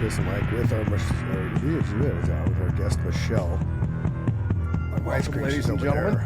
Chris and Mike with our guest Michelle. On my screen, ladies and gentlemen.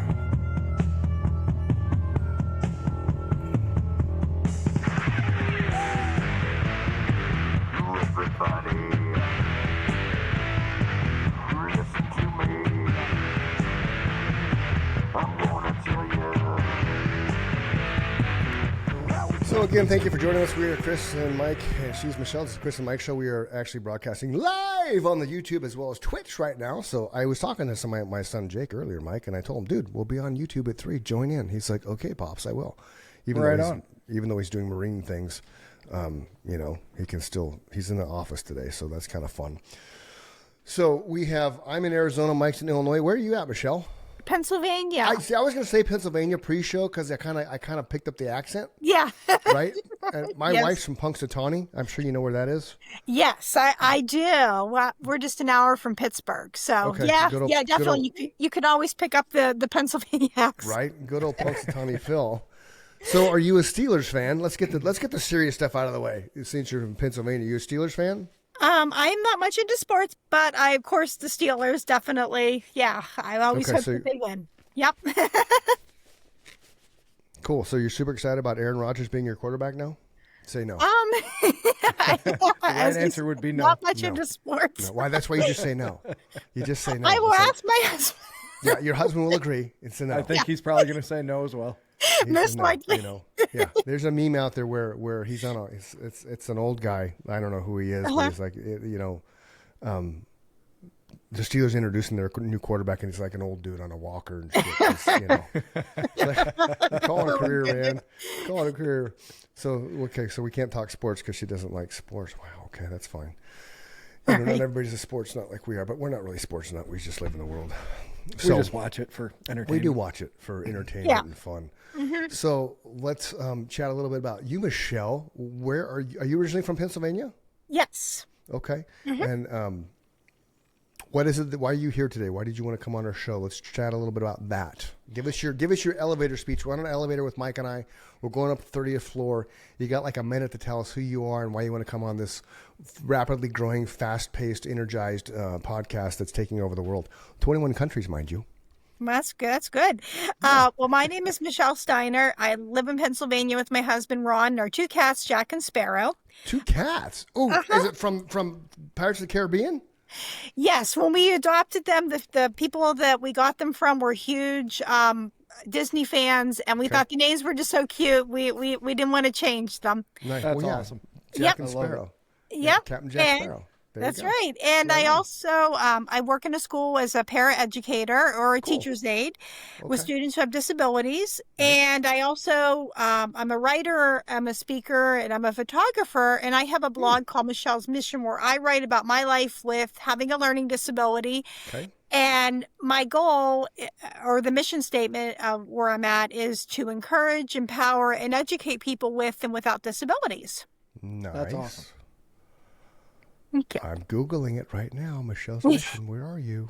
So again, thank you for joining us. We are Chris and Mike, and she's Michelle. This is Chris and Mike Show. We are actually broadcasting live on the YouTube as well as Twitch right now. So I was talking to my son Jake earlier, Mike, and I told him, dude, we'll be on YouTube at 3. Join in. He's like, okay, Pops, I will. Even though he's doing marine things, he can still, he's in the office today, so that's kind of fun. So I'm in Arizona, Mike's in Illinois. Where are you at, Michelle? Pennsylvania. I was going to say Pennsylvania pre-show because I kind of picked up the accent. Yeah. Right? And my wife's from Punxsutawney. I'm sure you know where that is. Yes, I do. Well, we're just an hour from Pittsburgh. So, okay. Definitely. You could always pick up the Pennsylvania accent. Right? Good old Punxsutawney Phil. So are you a Steelers fan? Let's get the serious stuff out of the way. Since you're from Pennsylvania, you a Steelers fan? I'm not much into sports, but of course, the Steelers, definitely. Yeah, I always hope that they win. Yep. Cool. So you're super excited about Aaron Rodgers being your quarterback now? Say no. The right answer would be no. Not much into sports. No. Why? That's why you just say no. You just say no. I will ask my husband. Yeah, your husband will agree. It's a no. I think he's probably going to say no as well. Most likely. Yeah. There's a meme out there where he's on it's an old guy. I don't know who he is. But he's like, the Steelers introducing their new quarterback, and he's like an old dude on a walker and shit. Call it a career, man. Call it a career. So we can't talk sports because she doesn't like sports. Wow. Okay, that's fine. Not everybody's a sports nut like we are, but we're not really sports nut. We just live in the world. So, we just watch it for entertainment. We do watch it for entertainment and fun. Mm-hmm. So let's chat a little bit about you, Michelle. Where are you? Are you originally from Pennsylvania? Yes. Okay. Mm-hmm. And what is it? Why are you here today? Why did you want to come on our show? Let's chat a little bit about that. Give us your elevator speech. We're on an elevator with Mike and I. We're going up the 30th floor. You got like a minute to tell us who you are and why you want to come on this rapidly growing, fast-paced, energized podcast that's taking over the world. 21 countries, mind you. That's good. That's good. Well, my name is Michelle Steiner. I live in Pennsylvania with my husband, Ron, and our 2 cats, Jack and Sparrow. 2 cats? Oh, Is it from Pirates of the Caribbean? Yes. When we adopted them, the people that we got them from were huge Disney fans, and we thought the names were just so cute. We didn't want to change them. Nice. That's awesome. Jack and Sparrow. Yep. Captain Jack Sparrow. That's right. And I also, I work in a school as a para-educator or a teacher's aide with students who have disabilities. Right. And I also, I'm a writer, I'm a speaker, and I'm a photographer. And I have a blog called Michelle's Mission where I write about my life with having a learning disability. Okay. And my goal or the mission statement where I'm at is to encourage, empower, and educate people with and without disabilities. Nice. That's awesome. Okay. I'm Googling it right now. Michelle's Mission, where are you?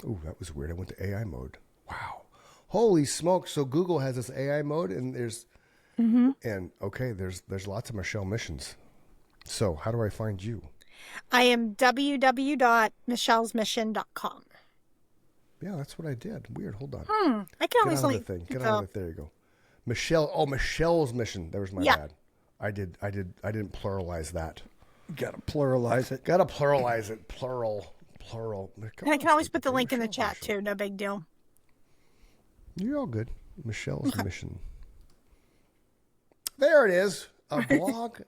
Oh, that was weird. I went to AI mode. Wow. Holy smokes. So Google has this AI mode and there's there's lots of Michelle missions. So how do I find you? I am www.michellesmission.com. Yeah, that's what I did. Weird. Hold on. I can always link. Get out of it. There you go. Michelle's Mission. There was my bad. I didn't pluralize that. Got to pluralize it. Plural. I can always put the link in the chat too. No big deal. You're all good. Michelle's Mission. There it is. A blog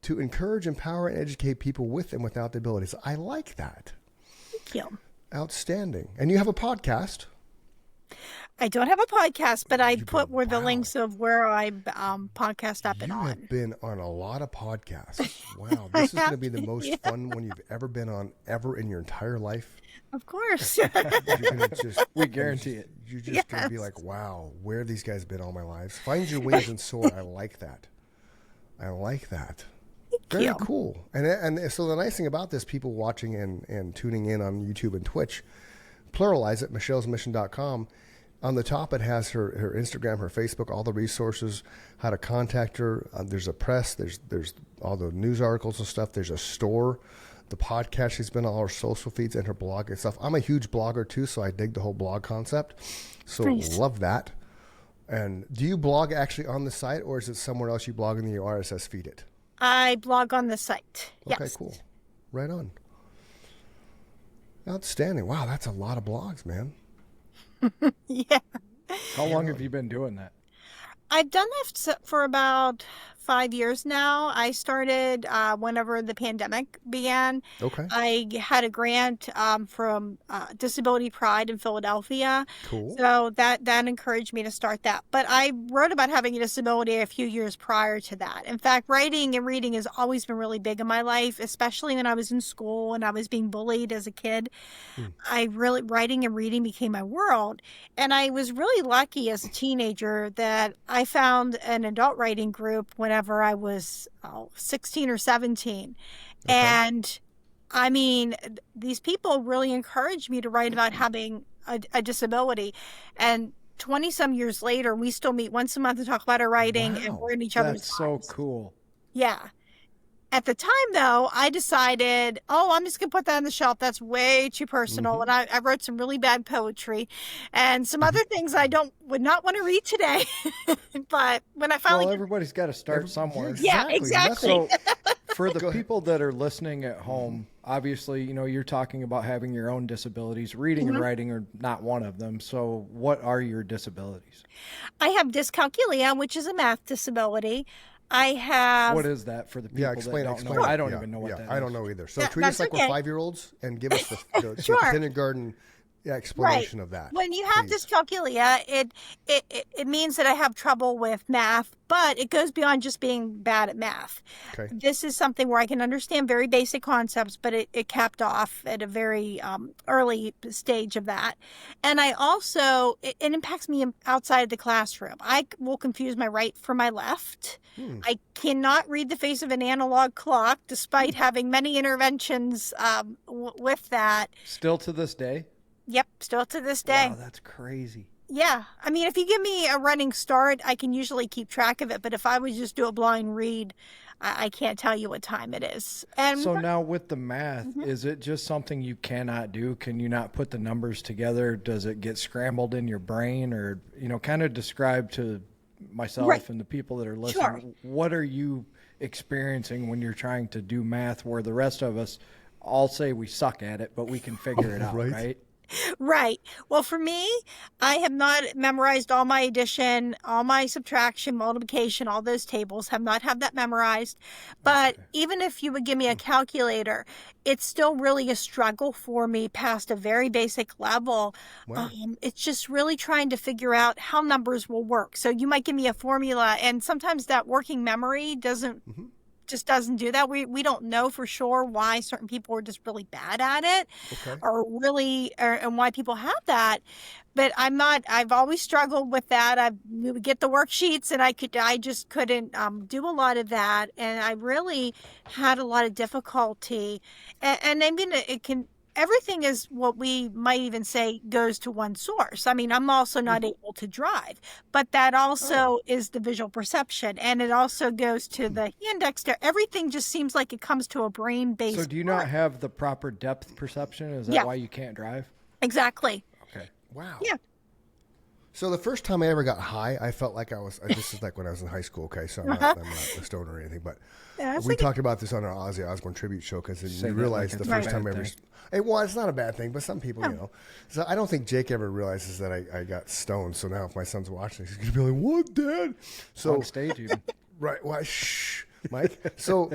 to encourage, empower, and educate people with and without disabilities. I like that. Thank you. Outstanding. And you have a podcast. I don't have a podcast, but I put the links of where I podcast up and on. You have been on a lot of podcasts. Wow. This is going to be the most fun one you've ever been on ever in your entire life. Of course. We guarantee it. You're just going to be like, wow, where have these guys been all my lives? Find your wings and soar. I like that. Very cool. And so the nice thing about this, people watching and tuning in on YouTube and Twitch, pluralize it, michellesmission.com. On the top, it has her Instagram, her Facebook, all the resources, how to contact her. There's a press. There's all the news articles and stuff. There's a store. The podcast she's been on, all her social feeds and her blog and stuff. I'm a huge blogger too, so I dig the whole blog concept. So Nice. love that. And do you blog actually on the site, or is it somewhere else you blog and then you RSS feed it? I blog on the site. Okay, Yes. cool. Right on. Outstanding. Wow, that's a lot of blogs, man. Yeah. How long have you been doing that? I've done that for about 5 years now. I started whenever the pandemic began. Okay. I had a grant from Disability Pride in Philadelphia. Cool. So that encouraged me to start that. But I wrote about having a disability a few years prior to that. In fact, writing and reading has always been really big in my life, especially when I was in school and I was being bullied as a kid. Writing and reading became my world. And I was really lucky as a teenager that I found an adult writing group whenever I was 16 or 17. Okay. And I mean, these people really encouraged me to write about having a disability. And 20 some years later, we still meet once a month to talk about our writing and Wow. we're in each other's That's so lives. cool. Yeah. At the time, though, I decided, I'm just going to put that on the shelf. That's way too personal. And I wrote some really bad poetry and some other things I would not want to read today. But when I finally... Well, everybody's got to start somewhere. Yeah, exactly. So for the people that are listening at home, obviously, you're talking about having your own disabilities. Reading and writing are not one of them. So what are your disabilities? I have dyscalculia, which is a math disability. I have... What is that for the people Explain that it. don't know? I don't even know what that is. I don't know either. So Yeah, treat us that's like okay. we're 5-year-olds and give us the Sure. kindergarten explanation of that. When you have please. dyscalculia, it means that I have trouble with math, but it goes beyond just being bad at math. Okay. This is something where I can understand very basic concepts, but it capped off at a very early stage of that. And I also, it impacts me outside the classroom. I will confuse my right from my left. I cannot read the face of an analog clock, despite having many interventions with that. Still to this day? Yep, still to this day. Wow, that's crazy. Yeah. I mean, if you give me a running start, I can usually keep track of it. But if I would just do a blind read, I can't tell you what time it is. And So now with the math, is it just something you cannot do? Can you not put the numbers together? Does it get scrambled in your brain? Or, kind of describe to myself Right. and the people that are listening, what are you experiencing when you're trying to do math where the rest of us all say we suck at it, but we can figure it out, Right. right? Right. Well, for me, I have not memorized all my addition, all my subtraction, multiplication, all those tables, have not had that memorized. But even if you would give me a calculator, it's still really a struggle for me past a very basic level. Wow. It's just really trying to figure out how numbers will work. So you might give me a formula, and sometimes that working memory just doesn't do that. We don't know for sure why certain people are just really bad at it, Okay. and why people have that. But I've always struggled with that. We would get the worksheets and I just couldn't do a lot of that. And I really had a lot of difficulty. And I mean, everything is what we might even say goes to one source. I mean, I'm also not able to drive, but that also is the visual perception. And it also goes to the hand dexterity. Everything just seems like it comes to a brain-based. So do you not have the proper depth perception? Is that Yeah. why you can't drive? Exactly. Okay. Wow. Yeah. So the first time I ever got high, I felt like this is like when I was in high school, okay? So I'm not a stoner or anything, but Yeah, it's we like talked about this on our Ozzy Osbourne tribute show because Say you that realize like the it's first a time bad ever. thing. Well, it's not a bad thing, but some people, So I don't think Jake ever realizes that I got stoned. So now if my son's watching, he's going to be like, "What, Dad?" So On stage even. right, well, shh, Mike. So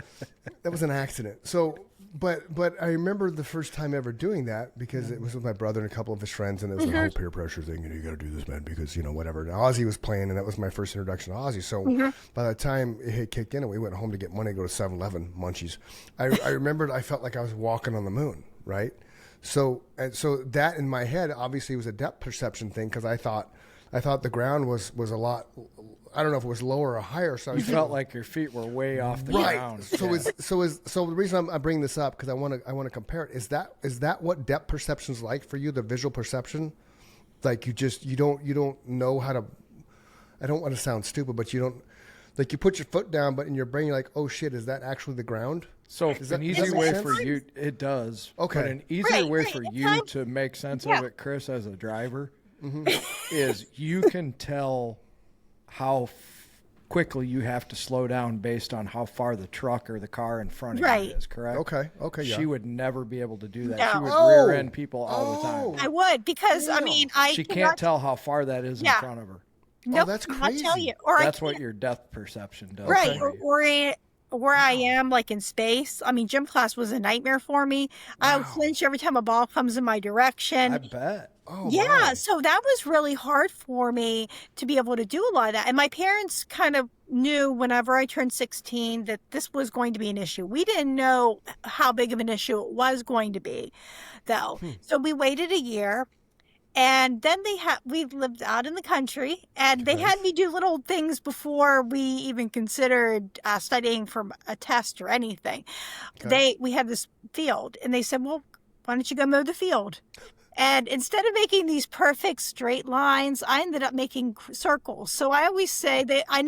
that was an accident. So, but I remember the first time ever doing that because it was with my brother and a couple of his friends, and it was the whole peer pressure thing. You got to do this, man, because whatever. And Ozzy was playing, and that was my first introduction to Ozzy. So by the time it had kicked in, and we went home to get money, to go to 7-Eleven, Munchies. I remembered I felt like I was walking on the moon, right? So that in my head obviously was a depth perception thing because I thought the ground was a lot. I don't know if it was lower or higher. So I You was felt like your feet were way off the right. ground. So the reason I'm bringing this up because I want to compare it is that what depth perception is like for you, the visual perception. Like you don't know how to. I don't want to sound stupid, but you don't. Like you put your foot down, but in your brain you're like, oh shit, is that actually the ground? So Does that an make easy way sense? for you, it does. Okay. But an easier way for Right. you to make sense Yeah. of it, Chris, as a driver, is you can tell how quickly you have to slow down based on how far the truck or the car in front of Right. you is, correct? Okay, yeah. She would never be able to do that. No. She would Oh. rear end people all the Oh. time. I would, because I Damn. mean, I She cannot- can't tell how far that is in Yeah. front of her. Nope, that's cannot tell crazy. you. Or I That's what can't- your depth perception does. right, for or you. where I am, like in space. I mean, gym class was a nightmare for me. I would flinch every time a ball comes in my direction. I bet. Oh, Yeah, my. so that was really hard for me to be able to do a lot of that. And my parents kind of knew whenever I turned 16 that this was going to be an issue. We didn't know how big of an issue it was going to be, though. So we waited a year. And then we lived out in the country, and they had me do little things before we even considered studying for a test or anything. We had this field, and they said, well, why don't you go mow the field? And instead of making these perfect straight lines, I ended up making circles. So I always say that I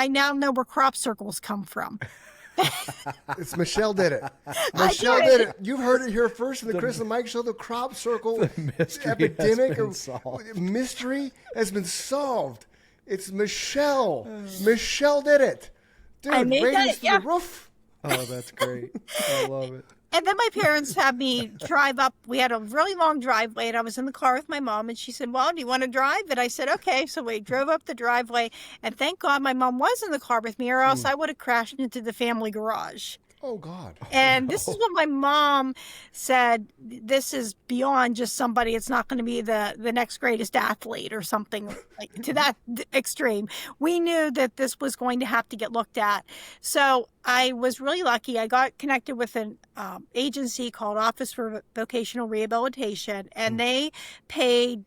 now know where crop circles come from. It's Michelle did it. Michelle did it. You've heard it here first in the Chris and Mike Show. The crop circle mystery epidemic has been or solved. mystery has been solved. It's Michelle. Michelle did it. Dude, I made ratings that, through yeah. the roof. Oh, that's great. I love it. And then my parents had me drive up. We had a really long driveway, and I was in the car with my mom, and she said, well, do you want to drive? And I said, okay. So we drove up the driveway, and thank God my mom was in the car with me, or else I would have crashed into the family garage. Oh, God. And this is what my mom said, this is beyond just somebody, it's not going to be the next greatest athlete or something like to that extreme. We knew that this was going to have to get looked at. So I was really lucky. I got connected with an agency called Office for Vocational Rehabilitation, and they paid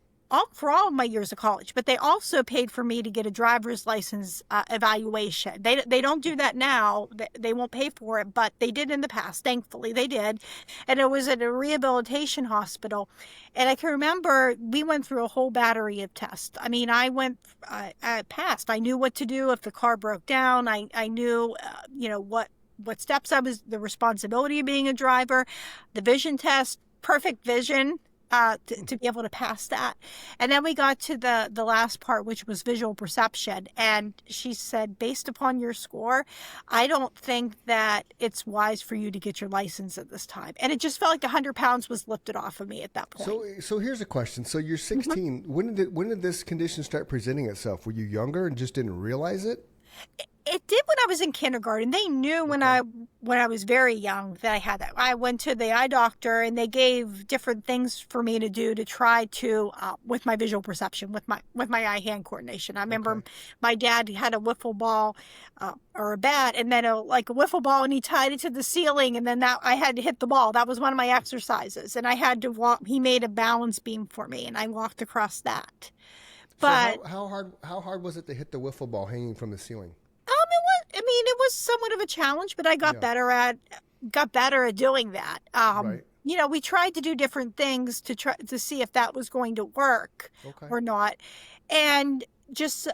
for all of my years of college, but they also paid for me to get a driver's license evaluation. They don't do that now. They won't pay for it, but they did in the past. Thankfully, they did. And it was at a rehabilitation hospital. And I can remember we went through a whole battery of tests. I mean, I passed. I knew what to do if the car broke down. I knew, what steps the responsibility of being a driver, the vision test, perfect vision. To be able to pass that. And then we got to the last part, which was visual perception. And she said, based upon your score, I don't think that it's wise for you to get your license at this time. And it just felt like 100 pounds was lifted off of me at that point. So here's a question. So you're 16. When did this condition start presenting itself? Were you younger and just didn't realize it? It did when I was in kindergarten. They knew when I was very young that I had that. I went to the eye doctor, and they gave different things for me to do to try to with my visual perception, with my eye-hand coordination. I remember my dad had a wiffle ball or a bat, and then a wiffle ball, and he tied it to the ceiling, and then I had to hit the ball. That was one of my exercises, and I had to walk. He made a balance beam for me, and I walked across that. But so how hard was it to hit the wiffle ball hanging from the ceiling? it was somewhat of a challenge, but I got better at doing that. Right. We tried to do different things to see if that was going to work or not. And just,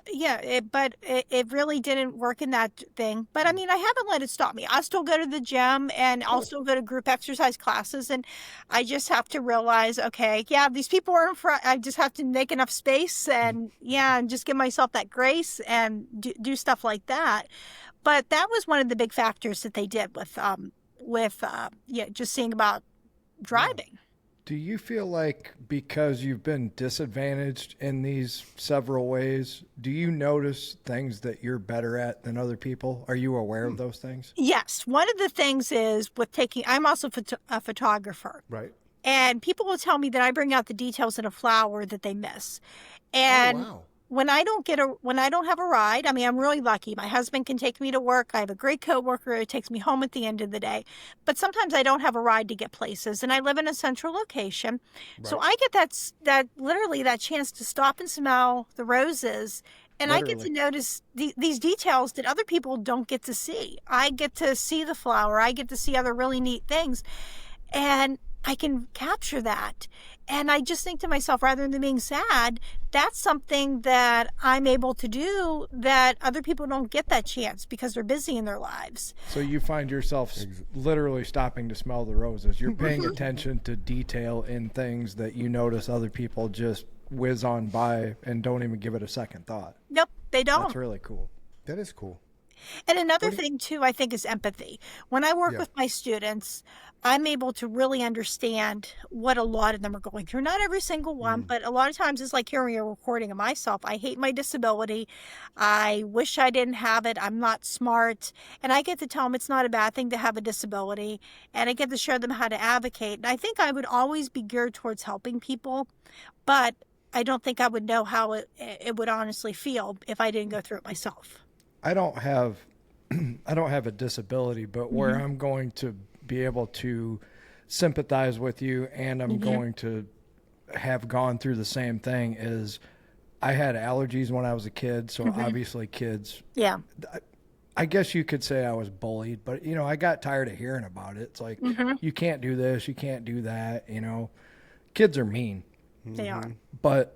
but it really didn't work in that thing. But I mean, I haven't let it stop me. I still go to the gym, and I'll still go to group exercise classes. And I just have to realize, these people are in front. I just have to make enough space and just give myself that grace and do stuff like that. But that was one of the big factors that they did with just seeing about driving. Do you feel like because you've been disadvantaged in these several ways, do you notice things that you're better at than other people? Are you aware of those things? Yes. One of the things is I'm also a photographer. Right. And people will tell me that I bring out the details in a flower that they miss. And when I don't have a ride, I mean, I'm really lucky. My husband can take me to work. I have a great coworker who takes me home at the end of the day. But sometimes I don't have a ride to get places, and I live in a central location. Right. So I get that literally that chance to stop and smell the roses, and literally. I get to notice these details that other people don't get to see. I get to see the flower. I get to see other really neat things. And I can capture that. And I just think to myself, rather than being sad, that's something that I'm able to do that other people don't get that chance because they're busy in their lives. So you find yourself literally stopping to smell the roses. You're paying attention to detail in things that you notice other people just whiz on by and don't even give it a second thought. Nope, they don't. That's really cool. That is cool. And another thing, too, I think is empathy. When I work Yeah. with my students, I'm able to really understand what a lot of them are going through. Not every single one, but a lot of times it's like hearing a recording of myself. I hate my disability. I wish I didn't have it. I'm not smart. And I get to tell them it's not a bad thing to have a disability. And I get to show them how to advocate. And I think I would always be geared towards helping people, but I don't think I would know how it would honestly feel if I didn't go through it myself. I don't have a disability, but where I'm going to be able to sympathize with you, and I'm going to have gone through the same thing, is I had allergies when I was a kid. So obviously kids, Yeah. I guess you could say I was bullied, but I got tired of hearing about it. It's like, you can't do this, you can't do that. Kids are mean. They are. But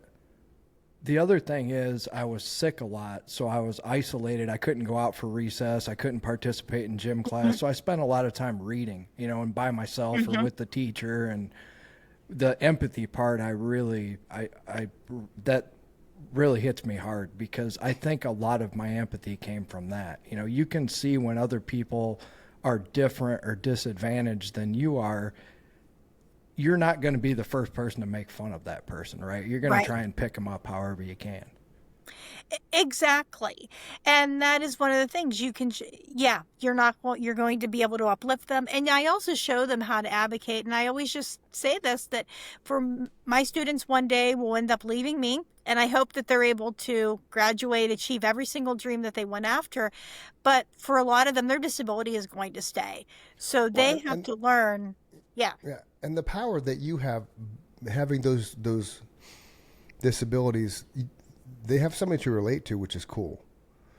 the other thing is I was sick a lot, so I was isolated. I couldn't go out for recess. I couldn't participate in gym class. So I spent a lot of time reading, and by myself or with the teacher. And the empathy part, that really hits me hard, because I think a lot of my empathy came from that. You can see when other people are different or disadvantaged than you are. You're not going to be the first person to make fun of that person, right? You're going to try and pick them up however you can. Exactly. And that is one of the things you can, you're going to be able to uplift them. And I also show them how to advocate. And I always just say this, that for my students one day will end up leaving me. And I hope that they're able to graduate, achieve every single dream that they went after. But for a lot of them, their disability is going to stay. So they have to learn. Yeah. Yeah. And the power that you have, having those disabilities, they have somebody to relate to, which is cool.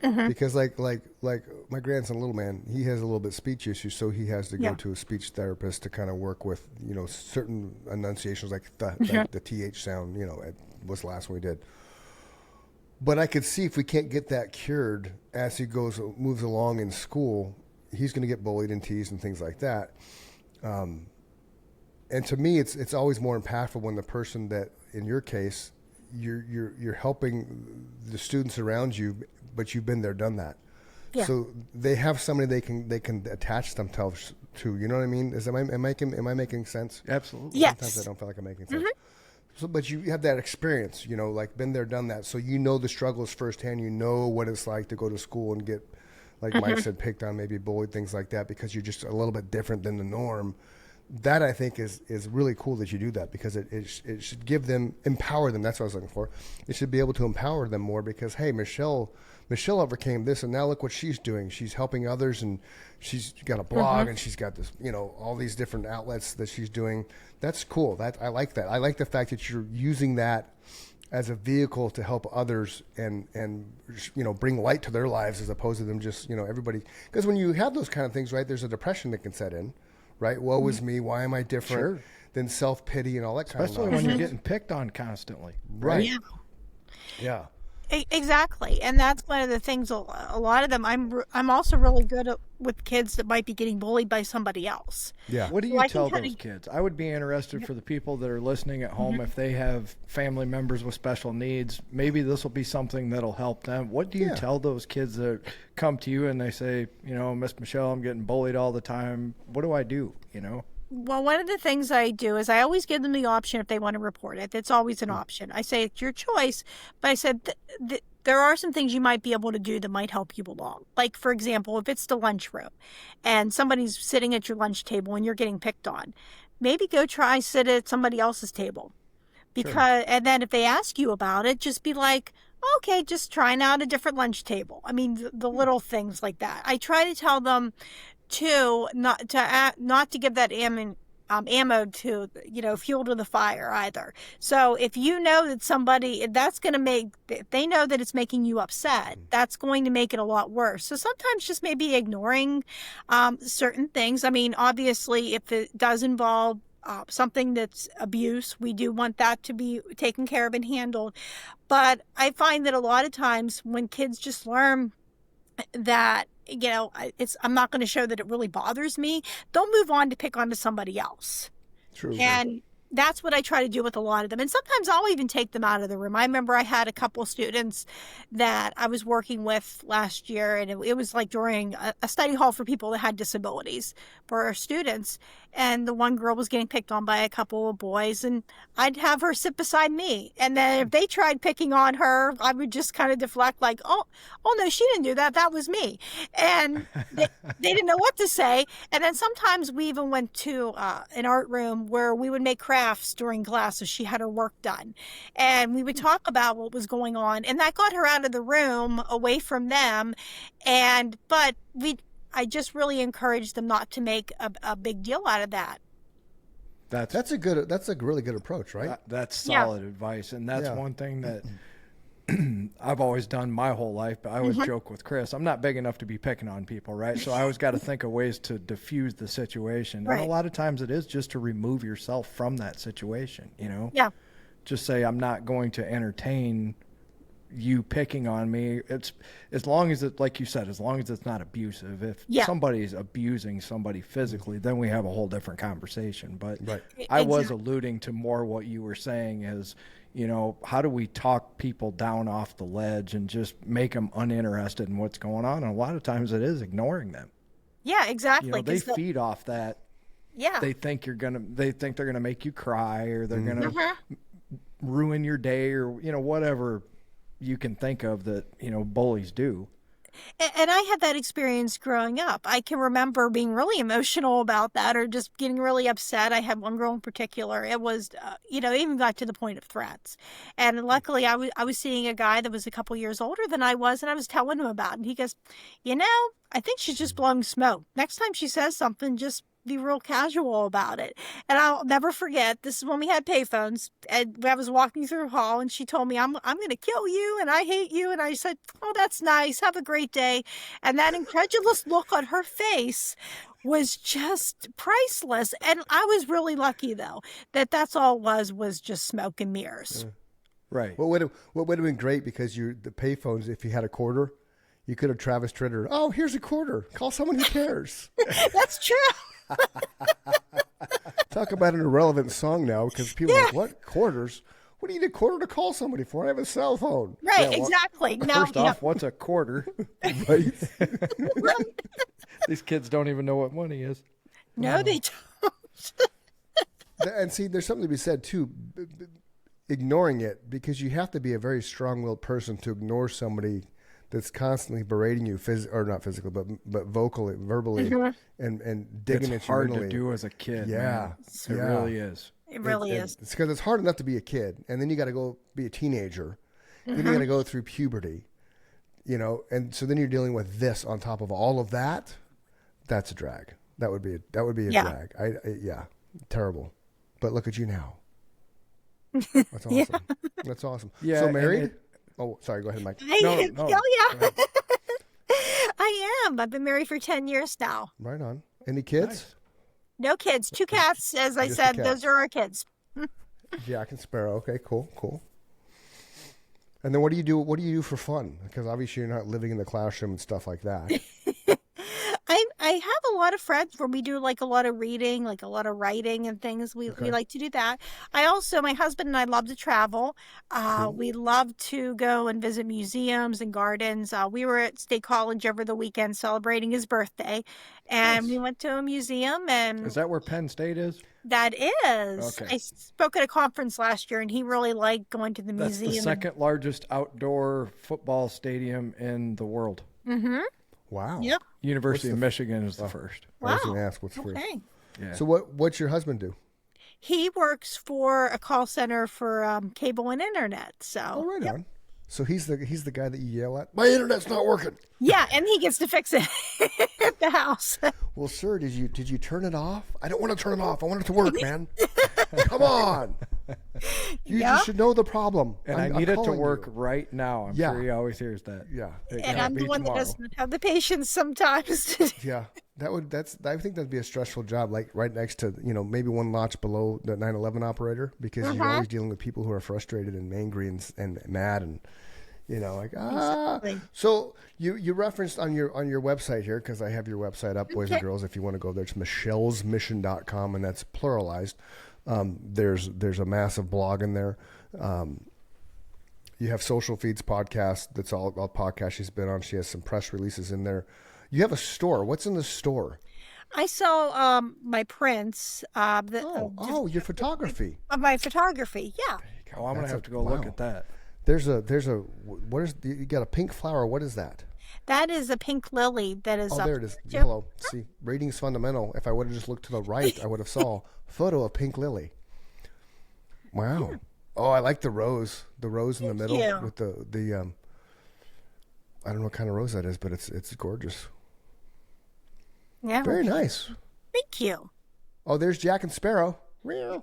Because like my grandson, little man, he has a little bit speech issues, so he has to go to a speech therapist to kind of work with certain enunciations, like the th sound. Was the last one we did. But I could see if we can't get that cured as he moves along in school, he's going to get bullied and teased and things like that. And to me, it's always more impactful when the person that, in your case, you're helping the students around you, but you've been there, done that. Yeah. So they have somebody they can attach themselves to. You know what I mean? Am I making sense? Absolutely. Yes. Sometimes I don't feel like I'm making sense. So, but you have that experience, like been there, done that. So the struggles firsthand. You know what it's like to go to school and get, like Mike said, picked on, maybe bullied, things like that, because you're just a little bit different than the norm. That, I think, is really cool that you do that, because it should empower them. That's what I was looking for. It should be able to empower them more, because, hey, Michelle overcame this, and now look what she's doing. She's helping others, and she's got a blog, and she's got this, all these different outlets that she's doing. That's cool. I like that. I like the fact that you're using that as a vehicle to help others and bring light to their lives, as opposed to them just, everybody. Because when you have those kind of things, right, there's a depression that can set in. Right? Woe is me. Why am I different? Than self-pity and all that kind of stuff. Especially when you're getting picked on constantly. Right. Yeah. Exactly. And that's one of the things, a lot of them, I'm also really good with kids that might be getting bullied by somebody else. Yeah. What do you tell those kids? I would be interested for the people that are listening at home, if they have family members with special needs, maybe this will be something that'll help them. What do you tell those kids that come to you and they say, Miss Michelle, I'm getting bullied all the time. What do I do? Well, one of the things I do is I always give them the option if they want to report it. It's always an option. I say it's your choice, but I said there are some things you might be able to do that might help you along. Like, for example, if it's the lunchroom and somebody's sitting at your lunch table and you're getting picked on, maybe go try sit at somebody else's table. And then if they ask you about it, just be like, okay, just trying out a different lunch table. I mean, the little things like that. I try to tell them not to give that ammo to, fuel to the fire either. So if you know that somebody, if they know that it's making you upset, that's going to make it a lot worse. So sometimes just maybe ignoring certain things. I mean, obviously, if it does involve something that's abuse. We do want that to be taken care of and handled. But I find that a lot of times when kids just learn that, I'm not going to show that it really bothers me, they'll move on to pick onto somebody else. True. And that's what I try to do with a lot of them. And sometimes I'll even take them out of the room. I remember I had a couple students that I was working with last year, and it was like during a study hall for people that had disabilities for our students. And the one girl was getting picked on by a couple of boys, and I'd have her sit beside me. And then if they tried picking on her, I would just kind of deflect like, oh no, she didn't do that. That was me. And they didn't know what to say. And then sometimes we even went to an art room where we would make crafts during class. So she had her work done. And we would talk about what was going on. And that got her out of the room, away from them. But I just really encouraged them not to make a big deal out of that. That's a really good approach, right? That's solid advice. And that's one thing that I've always done my whole life, but I always joke with Chris, I'm not big enough to be picking on people, right? So I always got to think of ways to diffuse the situation. Right. And a lot of times it is just to remove yourself from that situation, Yeah. Just say, I'm not going to entertain you picking on me. It's as long as it, like you said, as long as it's not abusive. If somebody's abusing somebody physically, then we have a whole different conversation. But I was alluding to more what you were saying is, how do we talk people down off the ledge and just make them uninterested in what's going on? And a lot of times it is ignoring them. Yeah, exactly. They feed off that. Yeah. They think they're gonna make you cry, or they're gonna ruin your day, or whatever you can think of that bullies do. And I had that experience growing up. I can remember being really emotional about that, or just getting really upset. I had one girl in particular. It was, it even got to the point of threats. And luckily, I was seeing a guy that was a couple years older than I was, and I was telling him about it. And he goes, I think she's just blowing smoke. Next time she says something, just be real casual about it. And I'll never forget, this is when we had payphones, and I was walking through the hall, and she told me, I'm going to kill you, and I hate you. And I said, oh, that's nice. Have a great day. And that incredulous look on her face was just priceless. And I was really lucky, though, that's all it was just smoke and mirrors. Right. What would have been great, because the payphones, if you had a quarter, you could have Travis Tritter. Oh, here's a quarter. Call someone who cares. That's true. Talk about an irrelevant song now, because people are like, what, quarters? What do you need a quarter to call somebody for? I have a cell phone. Right, exactly. First off, what's a quarter? Right? These kids don't even know what money is. No, they don't. And see, there's something to be said, too, ignoring it, because you have to be a very strong-willed person to ignore somebody that's constantly berating you, or not physically, but vocally, verbally, and digging at you. It's hard mentally. to do as a kid. Yeah, man. It really is. It really is. It's because it's hard enough to be a kid, and then you got to go be a teenager. Then you got to go through puberty, and so then you're dealing with this on top of all of that. That's a drag. That would be a drag. Terrible. But look at you now. That's awesome. That's awesome. Yeah, so married. Oh, sorry. Go ahead, Mike. Oh, yeah. I am. I've been married for 10 years now. Right on. Any kids? Nice. No kids. 2 cats. As I said, those are our kids. Jack and Sparrow. Okay, cool. And then what do you do for fun? Because obviously you're not living in the classroom and stuff like that. I have a lot of friends where we do like a lot of reading, like a lot of writing and things. We like to do that. My husband and I love to travel. We love to go and visit museums and gardens. We were at State College over the weekend celebrating his birthday, and we went to a museum. And is that where Penn State is? That is. Okay. I spoke at a conference last year, and he really liked going to the museum. That's the second largest outdoor football stadium in the world. Mm-hmm. Wow. Yep. University of Michigan is the first. I was going to ask what's first. Okay. Yeah. So what's your husband do? He works for a call center for cable and internet. So. Right on. So he's the guy that you yell at. My internet's not working. Yeah, and he gets to fix it at the house. Well, sir, did you turn it off? I don't want to turn it off. I want it to work, man. Come on. You just should know the problem. And I need it to work right now. I'm sure he always hears that. Yeah. And I'm the one that doesn't have the patience sometimes. Yeah. I think that'd be a stressful job, like right next to, maybe one notch below the 911 operator, because you're always dealing with people who are frustrated and angry and mad and, Exactly. So you referenced on your website here, because I have your website up, boys and girls, if you want to go there, it's michellesmission.com, and that's pluralized. There's a massive blog in there. You have Social Feeds podcast. That's all podcasts she's been on. She has some press releases in there. You have a store. What's in the store? I sell my prints. Your photography. My photography, yeah. Oh, I'm going to have to go look at that. What is, you got a pink flower. What is that? That is a pink lily that is there it is. Yellow. See, reading's fundamental. If I would have just looked to the right, I would have saw a photo of pink lily. Wow. Yeah. Oh, I like the rose. The rose in the middle with the I don't know what kind of rose that is, but it's gorgeous. Yeah. Very nice. Thank you. Oh, there's Jack and Sparrow. There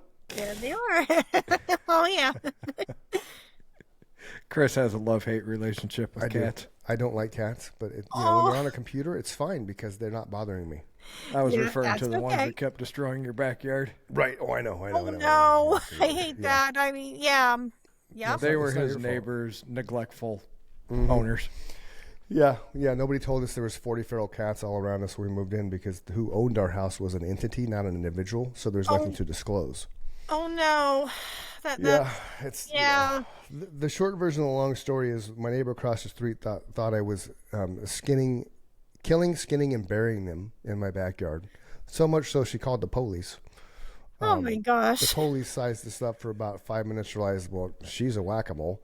they are. Oh, yeah. Chris has a love-hate relationship with cats. I don't like cats, but when they're on a computer, it's fine because they're not bothering me. I was referring to the ones that kept destroying your backyard. Right. Oh, I know. No, I hate that. I mean, yeah. They were his neighbors, neglectful owners. Yeah. Nobody told us there was 40 feral cats all around us when we moved in, because who owned our house was an entity, not an individual. So there's nothing to disclose. Oh no. The short version of the long story is my neighbor across the street thought I was killing, skinning, and burying them in my backyard. So much so she called the police. Oh my gosh. The police sized this up for about 5 minutes, realized, well, she's a whack-a-mole.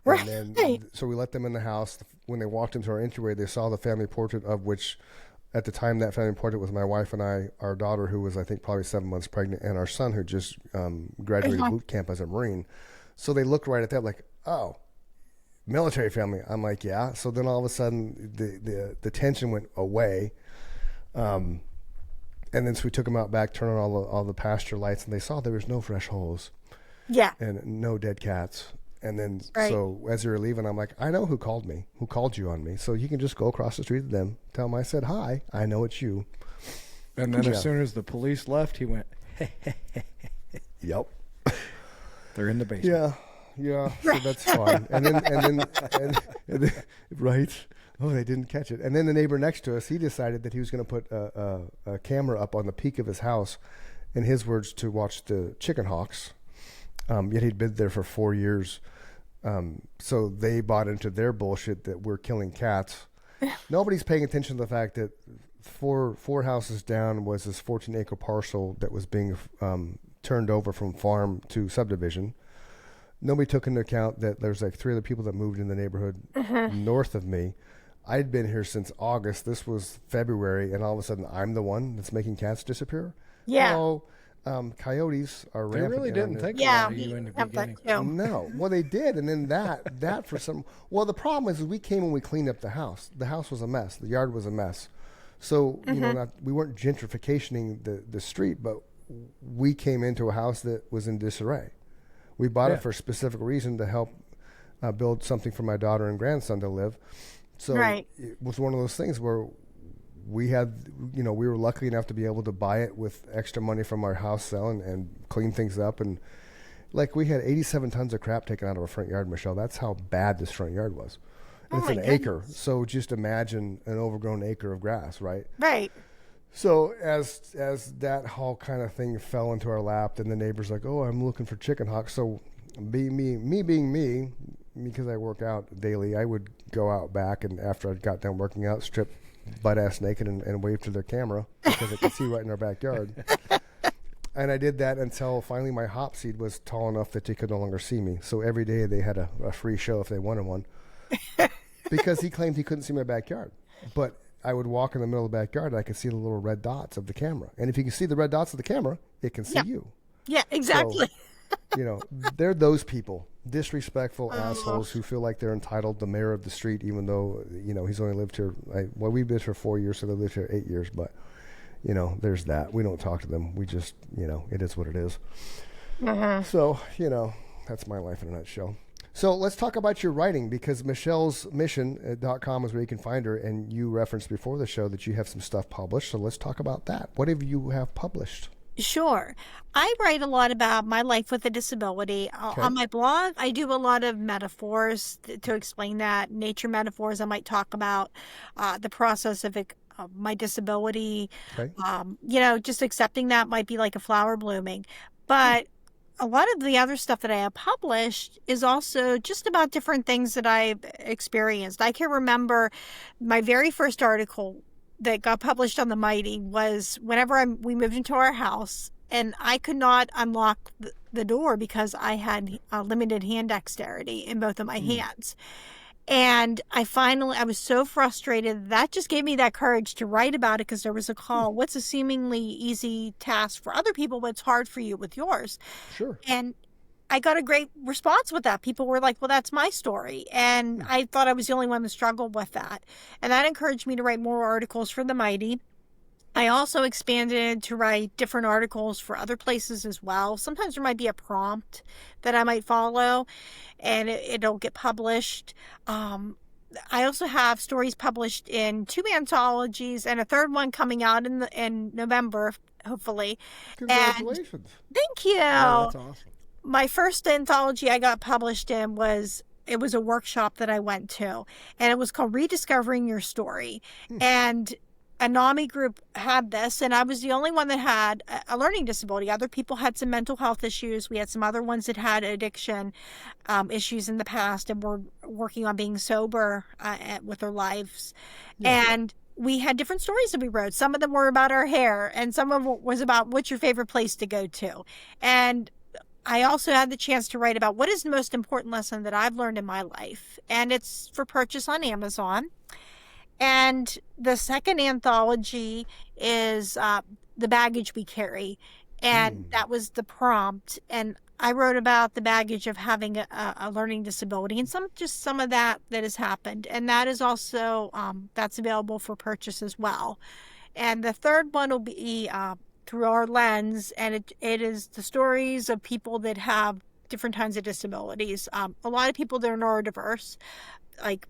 Right. And then, so we let them in the house. When they walked into our entryway, they saw the family portrait, of which at the time that family portrait was my wife and I, our daughter, who was I think probably 7 months pregnant, and our son, who just graduated boot camp as a Marine. So they looked right at that like, oh, military family. I'm like, yeah. So then all of a sudden the tension went away. And then so we took them out back, turned on all the pasture lights, and they saw there was no fresh holes. Yeah. And no dead cats. And then so as they were leaving, I'm like, I know who called you on me. So you can just go across the street to them, tell them I said hi. I know it's you. And then as soon as the police left, he went, Yep. They're in the basement. Yeah. So that's fine. And then right. Oh, they didn't catch it. And then the neighbor next to us, he decided that he was going to put a camera up on the peak of his house, in his words, to watch the chicken hawks. Yet he'd been there for 4 years. So they bought into their bullshit that we're killing cats. Nobody's paying attention to the fact that four houses down was this 14-acre parcel that was being turned over from farm to subdivision. Nobody took into account that there's like 3 other people that moved in the neighborhood north of me. I'd been here since August. This was February, and all of a sudden I'm the one that's making cats disappear. Yeah. So, coyotes are rampant. They really didn't think about you in the that beginning. too. No. Well, they did, and then that for some. Well, the problem is we came and we cleaned up the house. The house was a mess. The yard was a mess. So we weren't gentrificationing the street, but we came into a house that was in disarray. We bought it for a specific reason, to help build something for my daughter and grandson to live. So it was one of those things where we had, we were lucky enough to be able to buy it with extra money from our house sale and clean things up. And like we had 87 tons of crap taken out of our front yard, Michelle. That's how bad this front yard was. And it's an acre. So just imagine an overgrown acre of grass, right? Right. So as that whole kind of thing fell into our lap, then the neighbor's like, oh, I'm looking for chicken hawks. So me being me, because I work out daily, I would go out back, and after I got done working out, strip butt ass naked and wave to their camera because they could see right in our backyard. And I did that until finally my hop seed was tall enough that they could no longer see me. So every day they had a free show if they wanted one. Because he claimed he couldn't see my backyard. But I would walk in the middle of the backyard and I could see the little red dots of the camera. And if you can see the red dots of the camera, it can see you. Yeah, exactly. So, they're those people, disrespectful assholes who feel like they're entitled, the mayor of the street, even though, he's only lived here. We've been here 4 years, so they lived here 8 years. But, there's that. We don't talk to them. We just, it is what it is. So, that's my life in a nutshell. So let's talk about your writing, because Michelle's mission.com is where you can find her, and you referenced before the show that you have some stuff published. So let's talk about that. What have you have published? Sure. I write a lot about my life with a disability. Okay. On my blog, I do a lot of metaphors to explain that. Nature metaphors. I might talk about the process of my disability. Okay. Just accepting that might be like a flower blooming. But a lot of the other stuff that I have published is also just about different things that I've experienced. I can remember my very first article that got published on the Mighty was whenever we moved into our house, and I could not unlock the door because I had limited hand dexterity in both of my hands. And I was so frustrated. That just gave me that courage to write about it, because there was a call. What's a seemingly easy task for other people, but it's hard for you with yours? Sure. And I got a great response with that. People were like, well, that's my story. And I thought I was the only one that struggled with that. And that encouraged me to write more articles for the Mighty. I also expanded to write different articles for other places as well. Sometimes there might be a prompt that I might follow, and it'll get published. I also have stories published in 2 anthologies, and a third one coming out in November, hopefully. Congratulations. And thank you. Oh, that's awesome. My first anthology I got published in was a workshop that I went to, and it was called Rediscovering Your Story. And a NAMI group had this, and I was the only one that had a learning disability. Other people had some mental health issues. We had some other ones that had addiction issues in the past and were working on being sober with their lives. Yeah. And we had different stories that we wrote. Some of them were about our hair, and some of it was about what's your favorite place to go to. And I also had the chance to write about what is the most important lesson that I've learned in my life. And it's for purchase on Amazon. And the second anthology is The Baggage We Carry. And that was the prompt. And I wrote about the baggage of having a learning disability and some of that has happened. And that is also, that's available for purchase as well. And the third one will be Through Our Lens. And it is the stories of people that have different kinds of disabilities. A lot of people that are neurodiverse, like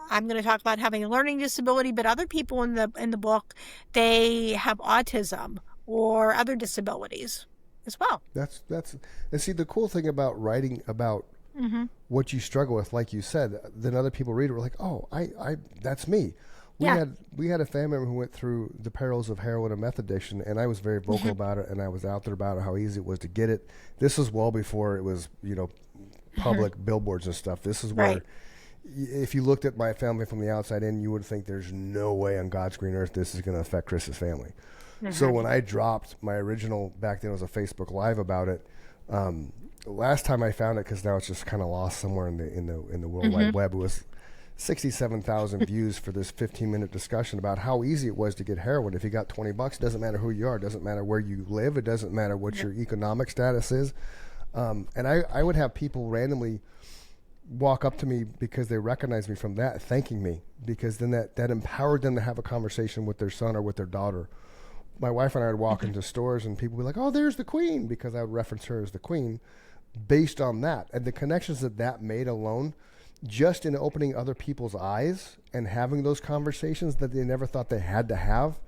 I'm going to talk about having a learning disability, but other people in the book, they have autism or other disabilities as well. That's and see, the cool thing about writing about what you struggle with, like you said, then other people read it, we're like, oh, I that's me. We had a family member who went through the perils of heroin and meth addiction, and I was very vocal about it, and I was out there about how easy it was to get it. This was well before it was, public billboards and stuff. This is where, if you looked at my family from the outside in, you would think there's no way on God's green earth this is going to affect Chris's family. So when I dropped my original, back then it was a Facebook Live about it, last time I found it, because now it's just kind of lost somewhere in the World Wide Web, it was 67,000 views for this 15-minute discussion about how easy it was to get heroin. If you got $20, it doesn't matter who you are, it doesn't matter where you live, it doesn't matter what your economic status is. And I would have people randomly walk up to me because they recognize me from that, thanking me, because then that empowered them to have a conversation with their son or with their daughter. My wife and I would walk into stores and people would be like, oh, there's the queen, because I would reference her as the queen based on that. And the connections that made alone, just in opening other people's eyes and having those conversations that they never thought they had to have,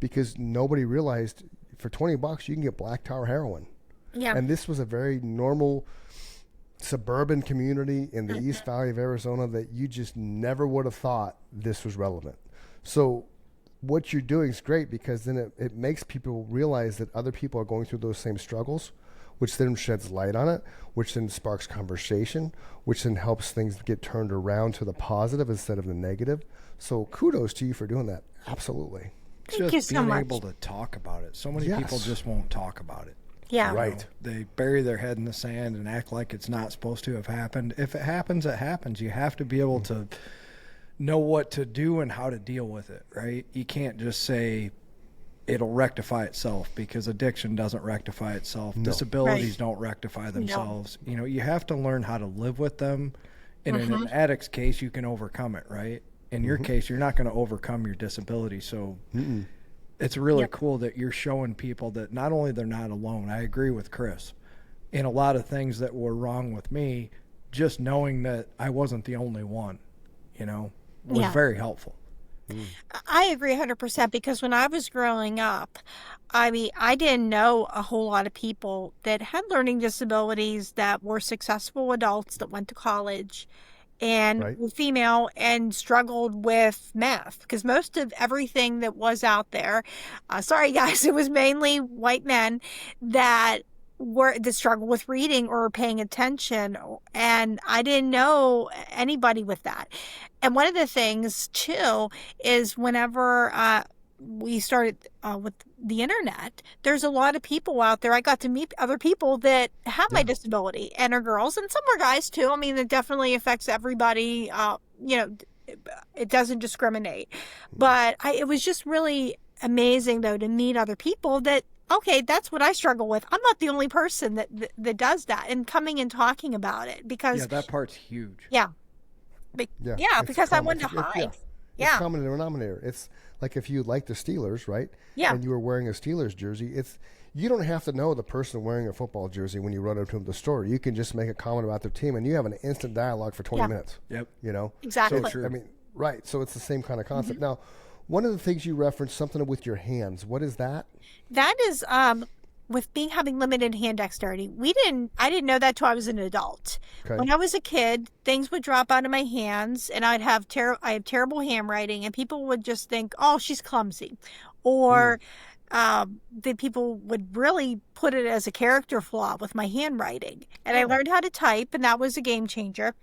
because nobody realized for $20 you can get black tar heroin. Yeah. And this was a very normal suburban community in the East Valley of Arizona that you just never would have thought this was relevant. So what you're doing is great, because then it makes people realize that other people are going through those same struggles, which then sheds light on it, which then sparks conversation, which then helps things get turned around to the positive instead of the negative. So kudos to you for doing that. Absolutely. Thank you so much. Being able to talk about it. So many people just won't talk about it. Yeah. Right. They bury their head in the sand and act like it's not supposed to have happened. If it happens, it happens. You have to be able to know what to do and how to deal with it, right? You can't just say it'll rectify itself, because addiction doesn't rectify itself. No. Disabilities don't rectify themselves. No. You have to learn how to live with them. And in an addict's case, you can overcome it, right? In your case, you're not going to overcome your disability. So it's really cool that you're showing people that not only they're not alone. I agree with Chris in a lot of things that were wrong with me. just knowing that I wasn't the only one, was Yeah. very helpful. I agree 100% because when I was growing up, I mean, I didn't know a whole lot of people that had learning disabilities that were successful adults that went to college and Right. were female and struggled with math because most of everything that was out there, sorry guys, it was mainly white men that struggled with reading or paying attention, and I didn't know anybody with that. And one of the things too is whenever we started with the internet, there's a lot of people out there. I got to meet other people that have my disability and are girls, and some are guys too. I mean, it definitely affects everybody. It doesn't discriminate. But it was just really amazing, though, to meet other people that, okay, that's what I struggle with. I'm not the only person that does that, and coming and talking about it because, Yeah, that part's huge. yeah. It's Because I common. wanted to hide. It's common denominator. It's like if you like the Steelers, right? Yeah. And you were wearing a Steelers jersey, you don't have to know the person wearing a football jersey when you run up to them at the store. You can just make a comment about their team, and you have an instant dialogue for 20 minutes. Yep. Exactly. So true. I mean, right. So it's the same kind of concept. Now, one of the things you referenced, something with your hands. What is that? That is with having limited hand dexterity. I didn't know that till I was an adult. Okay. When I was a kid, things would drop out of my hands and I have terrible handwriting, and people would just think, "Oh, she's clumsy." Or the people would really put it as a character flaw with my handwriting. And I learned how to type, and that was a game changer.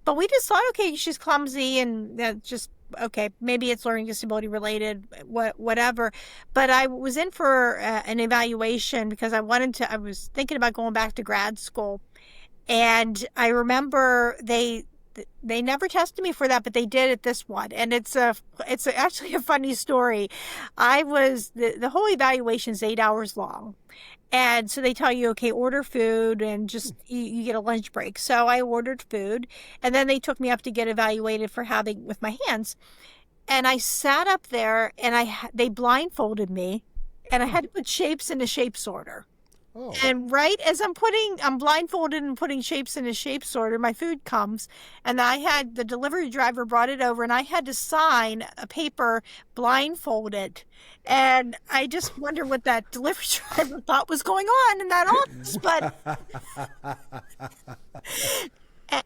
But we just thought, okay, she's clumsy, and that's just okay. Maybe it's learning disability related, whatever. But I was in for an evaluation because I was thinking about going back to grad school. And I remember they never tested me for that, but they did at this one. And it's actually a funny story. The whole evaluation is 8 hours long. And so they tell you, okay, order food and just you get a lunch break. So I ordered food, and then they took me up to get evaluated for having with my hands. And I sat up there, and they blindfolded me, and I had to put shapes in a shape sorter. Oh. And right as I'm blindfolded and putting shapes in a shape sorter, my food comes, and the delivery driver brought it over, and I had to sign a paper blindfolded. And I just wonder what that delivery driver thought was going on in that office. But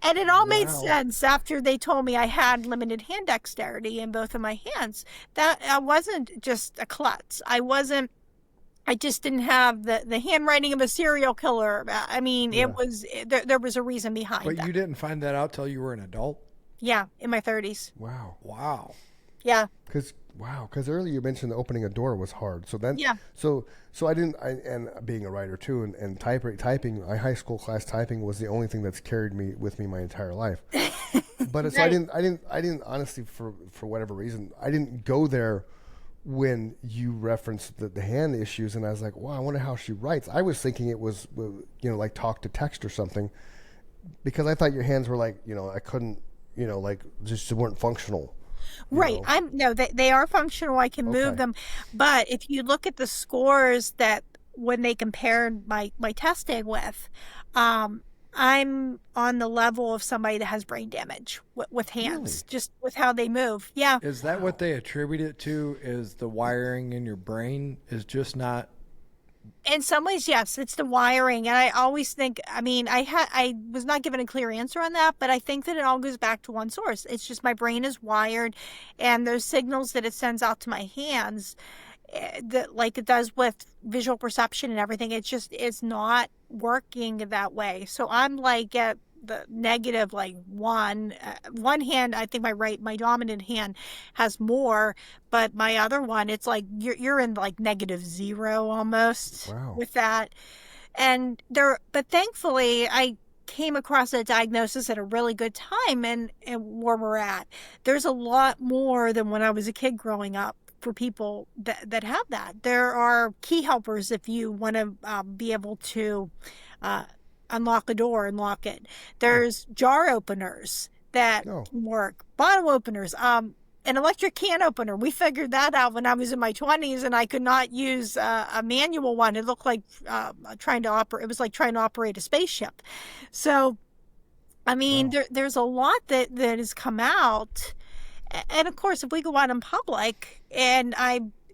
and it all made sense after they told me I had limited hand dexterity in both of my hands. That I wasn't just a klutz. I just didn't have the handwriting of a serial killer. I mean, there was a reason behind that. But you didn't find that out till you were an adult? Yeah, in my 30s. Wow. Yeah. Because earlier you mentioned opening a door was hard. So then, Yeah. So and being a writer too, and typing, my high school class typing was the only thing that's carried me with me my entire life. But so I didn't honestly, for whatever reason, I didn't go there when you referenced the hand issues, and I was like, wow, I wonder how she writes. I was thinking it was, like talk to text or something, because I thought your hands were like, I couldn't, like just weren't functional. Right. They are functional. I can move them. But if you look at the scores that when they compared my testing with, I'm on the level of somebody that has brain damage with hands, just with how they move. Yeah. Is that what they attribute it to? Is the wiring in your brain is just not? In some ways, yes, it's the wiring. And I always think, I was not given a clear answer on that, but I think that it all goes back to one source. It's just my brain is wired, and those signals that it sends out to my hands, like it does with visual perception and everything, it's not working that way. So I'm like at the negative, like one hand. I think my dominant hand has more, but my other one, it's like you're in like -0 almost. Wow. With that. But thankfully I came across a diagnosis at a really good time, and where we're at, there's a lot more than when I was a kid growing up. For people that have that, there are key helpers if you want to be able to unlock a door and lock it. There's jar openers that can work, bottle openers, an electric can opener. We figured that out when I was in my 20s, and I could not use a manual one. It looked like it was like trying to operate a spaceship. So I mean, there's a lot that has come out. And of course, if we go out in public and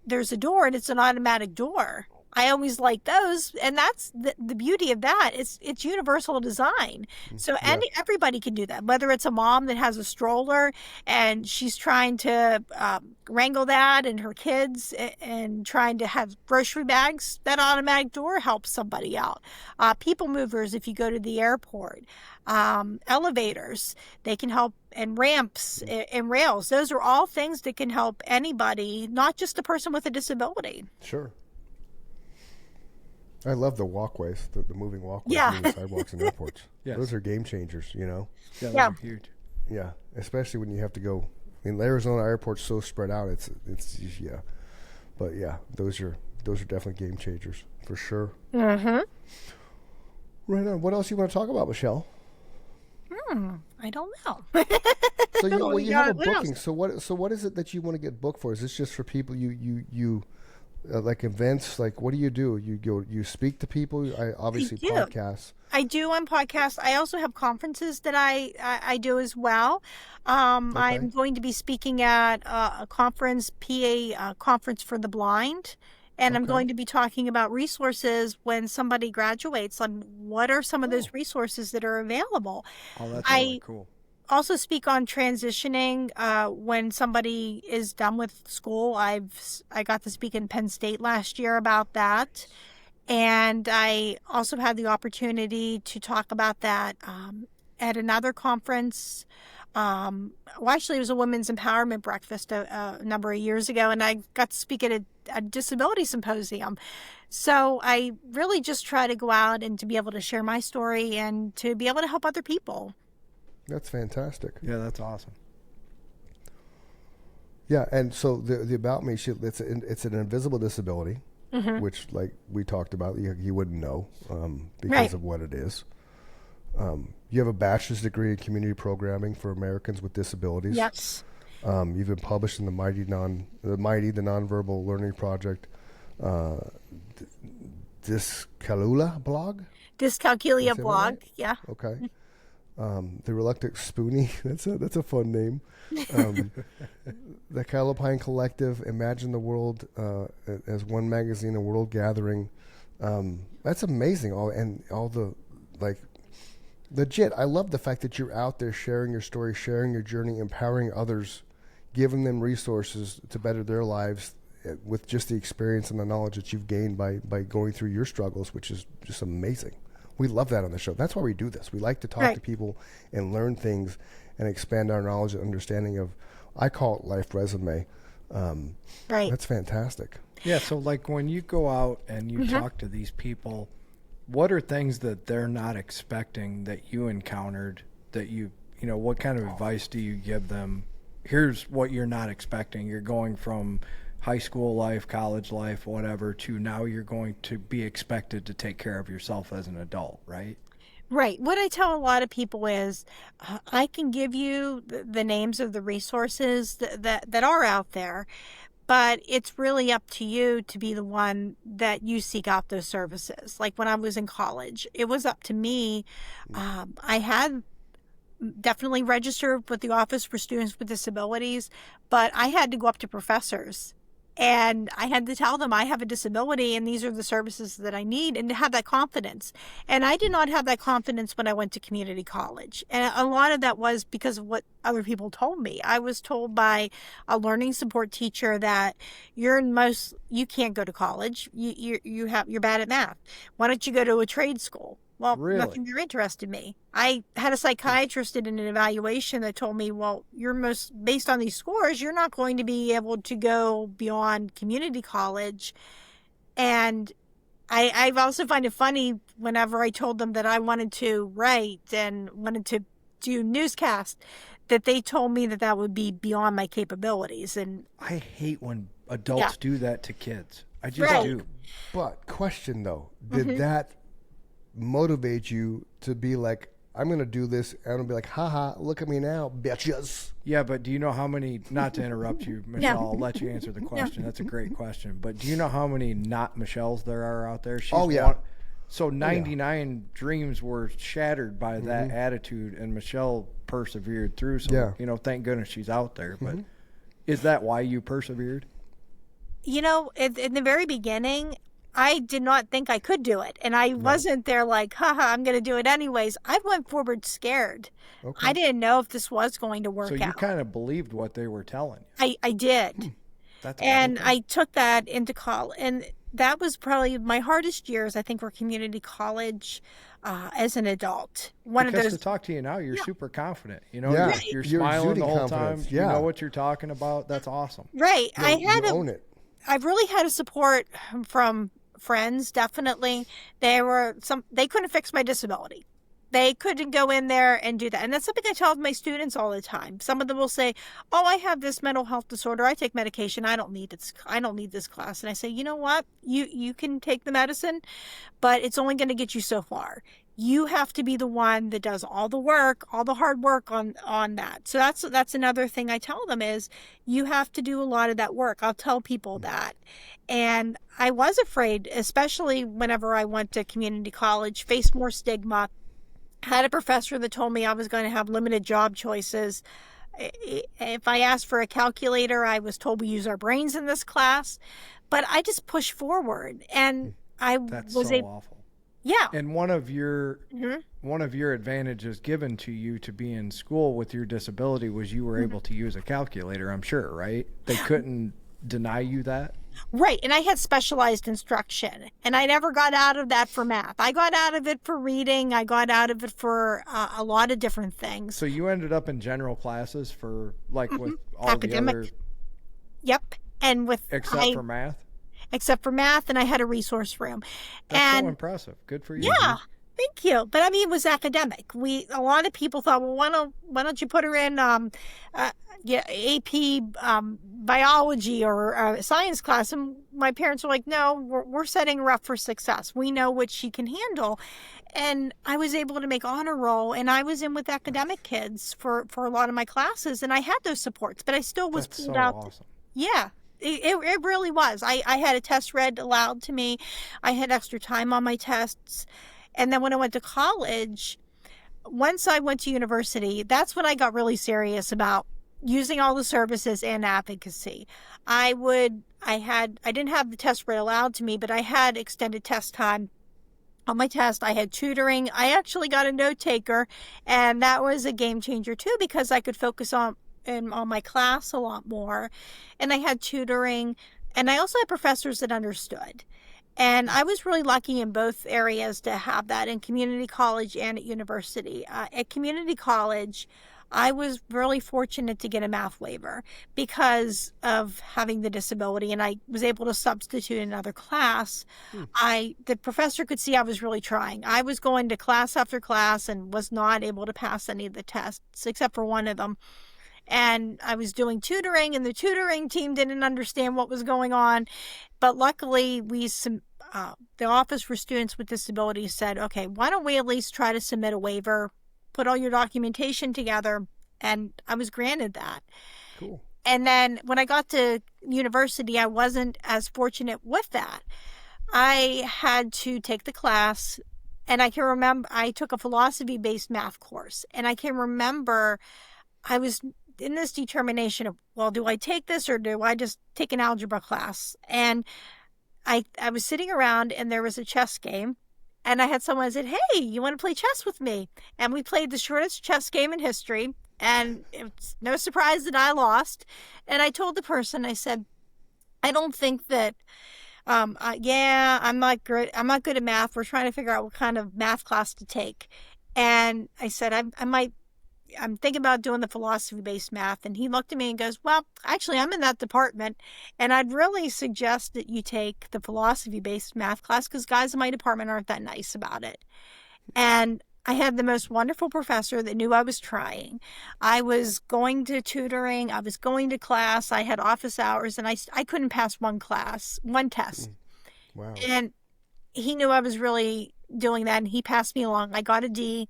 there's a door and it's an automatic door, I always like those, and that's the beauty of that. It's universal design, so everybody can do that. Whether it's a mom that has a stroller and she's trying to wrangle that and her kids and trying to have grocery bags, that automatic door helps somebody out. People movers, if you go to the airport, elevators, they can help, and ramps and rails. Those are all things that can help anybody, not just a person with a disability. Sure. I love the walkways, the moving walkways, moving sidewalks in airports. Yes. Those are game changers, you know? Yeah, those are huge. Yeah, especially when you have to go. In Arizona, airport's so spread out. It's but yeah, those are definitely game changers for sure. Mm-hmm. Right on. What else you want to talk about, Michelle? I don't know. So you have a booking. So what is it that you want to get booked for? Is this just for people you like events? Like, what do? You speak to people? Obviously podcasts. I do on podcasts. I also have conferences that I do as well. I'm going to be speaking at a conference, conference for the blind. And I'm going to be talking about resources when somebody graduates, on what are some of those resources that are available. Oh, that's really cool. Also speak on transitioning when somebody is done with school. I got to speak in Penn State last year about that. And I also had the opportunity to talk about that at another conference. Well, actually, it was a women's empowerment breakfast a number of years ago, and I got to speak at a disability symposium. So I really just try to go out and to be able to share my story and to be able to help other people. That's fantastic. Yeah, that's awesome. Yeah, and so the About Me, it's an invisible disability, which, like we talked about, you wouldn't know because of what it is. You have a bachelor's degree in community programming for Americans with disabilities. Yes. You've been published in the Nonverbal Learning Project, Dyscalculia blog. Dyscalculia blog. Right? Yeah. Okay. The Reluctant Spoonie. That's a fun name. The Calopine Collective, Imagine the World as One Magazine, a World Gathering. That's amazing. All the legit. I love the fact that you're out there sharing your story, sharing your journey, empowering others, giving them resources to better their lives with just the experience and the knowledge that you've gained by going through your struggles, which is just amazing. We love that on the show. That's why we do this. We like to talk to people and learn things and expand our knowledge and understanding of, I call it life resume. That's fantastic. Yeah, so like when you go out and you talk to these people, what are things that they're not expecting that you encountered, that what kind of advice do you give them? Here's what you're not expecting. You're going from high school life, college life, whatever, to now you're going to be expected to take care of yourself as an adult, right? Right. What I tell a lot of people is I can give you the names of the resources that are out there, but it's really up to you to be the one that you seek out those services. Like when I was in college, it was up to me. I had definitely registered with the Office for Students with Disabilities, but I had to go up to professors and I had to tell them I have a disability and these are the services that I need, and to have that confidence. And I did not have that confidence when I went to community college. And a lot of that was because of what other people told me. I was told by a learning support teacher that you can't go to college. You're bad at math. Why don't you go to a trade school? Well, really? Nothing there interested me. I had a psychiatrist in an evaluation that told me, well, based on these scores, you're not going to be able to go beyond community college. And I also find it funny whenever I told them that I wanted to write and wanted to do newscasts, that they told me that would be beyond my capabilities. And I hate when adults do that to kids. I just do. But question though, did that motivate you to be like, I'm going to do this, and I'll be like, haha, look at me now, bitches? Yeah, but do you know how many, not to interrupt you, Michelle, I'll let you answer the question. That's a great question. But do you know how many not Michelles there are out there? So 99 dreams were shattered by that attitude, and Michelle persevered through. So, thank goodness she's out there. But is that why you persevered? In the very beginning, I did not think I could do it. And I wasn't there like, haha, I'm going to do it anyways. I went forward scared. Okay. I didn't know if this was going to work out. So you kind of believed what they were telling you. I did. And I took that into college. And that was probably my hardest years, I think, were community college as an adult. To talk to you now, you're super confident. You're smiling the whole time. You know what you're talking about. That's awesome. Right. Own it. I've really had a support from friends, definitely. They couldn't fix my disability. They couldn't go in there and do that. And that's something I tell my students all the time. Some of them will say, oh, I have this mental health disorder. I take medication. I don't need this class. And I say, you know what? You can take the medicine, but it's only going to get you so far. You have to be the one that does all the work, all the hard work on that. So that's another thing I tell them is you have to do a lot of that work. I'll tell people that. And I was afraid, especially whenever I went to community college, faced more stigma. Had a professor that told me I was going to have limited job choices. If I asked for a calculator, I was told we use our brains in this class. But I just pushed forward, and That's so awful. Yeah. And one of your advantages given to you to be in school with your disability was you were able to use a calculator, I'm sure, right? They couldn't deny you that? Right. And I had specialized instruction, and I never got out of that for math. I got out of it for reading. I got out of it for a lot of different things. So you ended up in general classes for with all academic. The other... Yep. And Except for math? Except for math, and I had a resource room. That's so impressive. Good for you. Yeah. Thank you. But I mean, it was academic. A lot of people thought, well, why don't you put her in AP biology or science class? And my parents were like, no, we're setting her up for success. We know what she can handle. And I was able to make honor roll, and I was in with academic kids for a lot of my classes, and I had those supports, but I still was pulled out. Awesome. Yeah. It really was. I had a test read aloud to me. I had extra time on my tests. And then when I went to college, once I went to university, that's when I got really serious about using all the services and advocacy. I didn't have the test read aloud to me, but I had extended test time on my test. I had tutoring. I actually got a note taker, and that was a game changer too, because I could focus on my class a lot more. And I had tutoring, and I also had professors that understood. And I was really lucky in both areas to have that in community college and at university. At community college, I was really fortunate to get a math waiver because of having the disability, and I was able to substitute another class. The professor could see I was really trying. I was going to class after class and was not able to pass any of the tests except for one of them. And I was doing tutoring, and the tutoring team didn't understand what was going on. But luckily, the Office for Students with Disabilities said, okay, why don't we at least try to submit a waiver, put all your documentation together, and I was granted that. Cool. And then when I got to university, I wasn't as fortunate with that. I had to take the class, and I can remember I took a philosophy-based math course, and I can remember I was in this determination of, well, do I take this or do I just take an algebra class? And I was sitting around, and there was a chess game, and I had someone said, hey, you want to play chess with me? And we played the shortest chess game in history, and it's no surprise that I lost. And I told the person, I said, I don't think that I'm not good at math. We're trying to figure out what kind of math class to take. And I said, I'm thinking about doing the philosophy-based math. And he looked at me and goes, well, actually, I'm in that department, and I'd really suggest that you take the philosophy-based math class because guys in my department aren't that nice about it. And I had the most wonderful professor that knew I was trying. I was going to tutoring. I was going to class. I had office hours, and I couldn't pass one test. Wow. And he knew I was really doing that, and he passed me along. I got a D.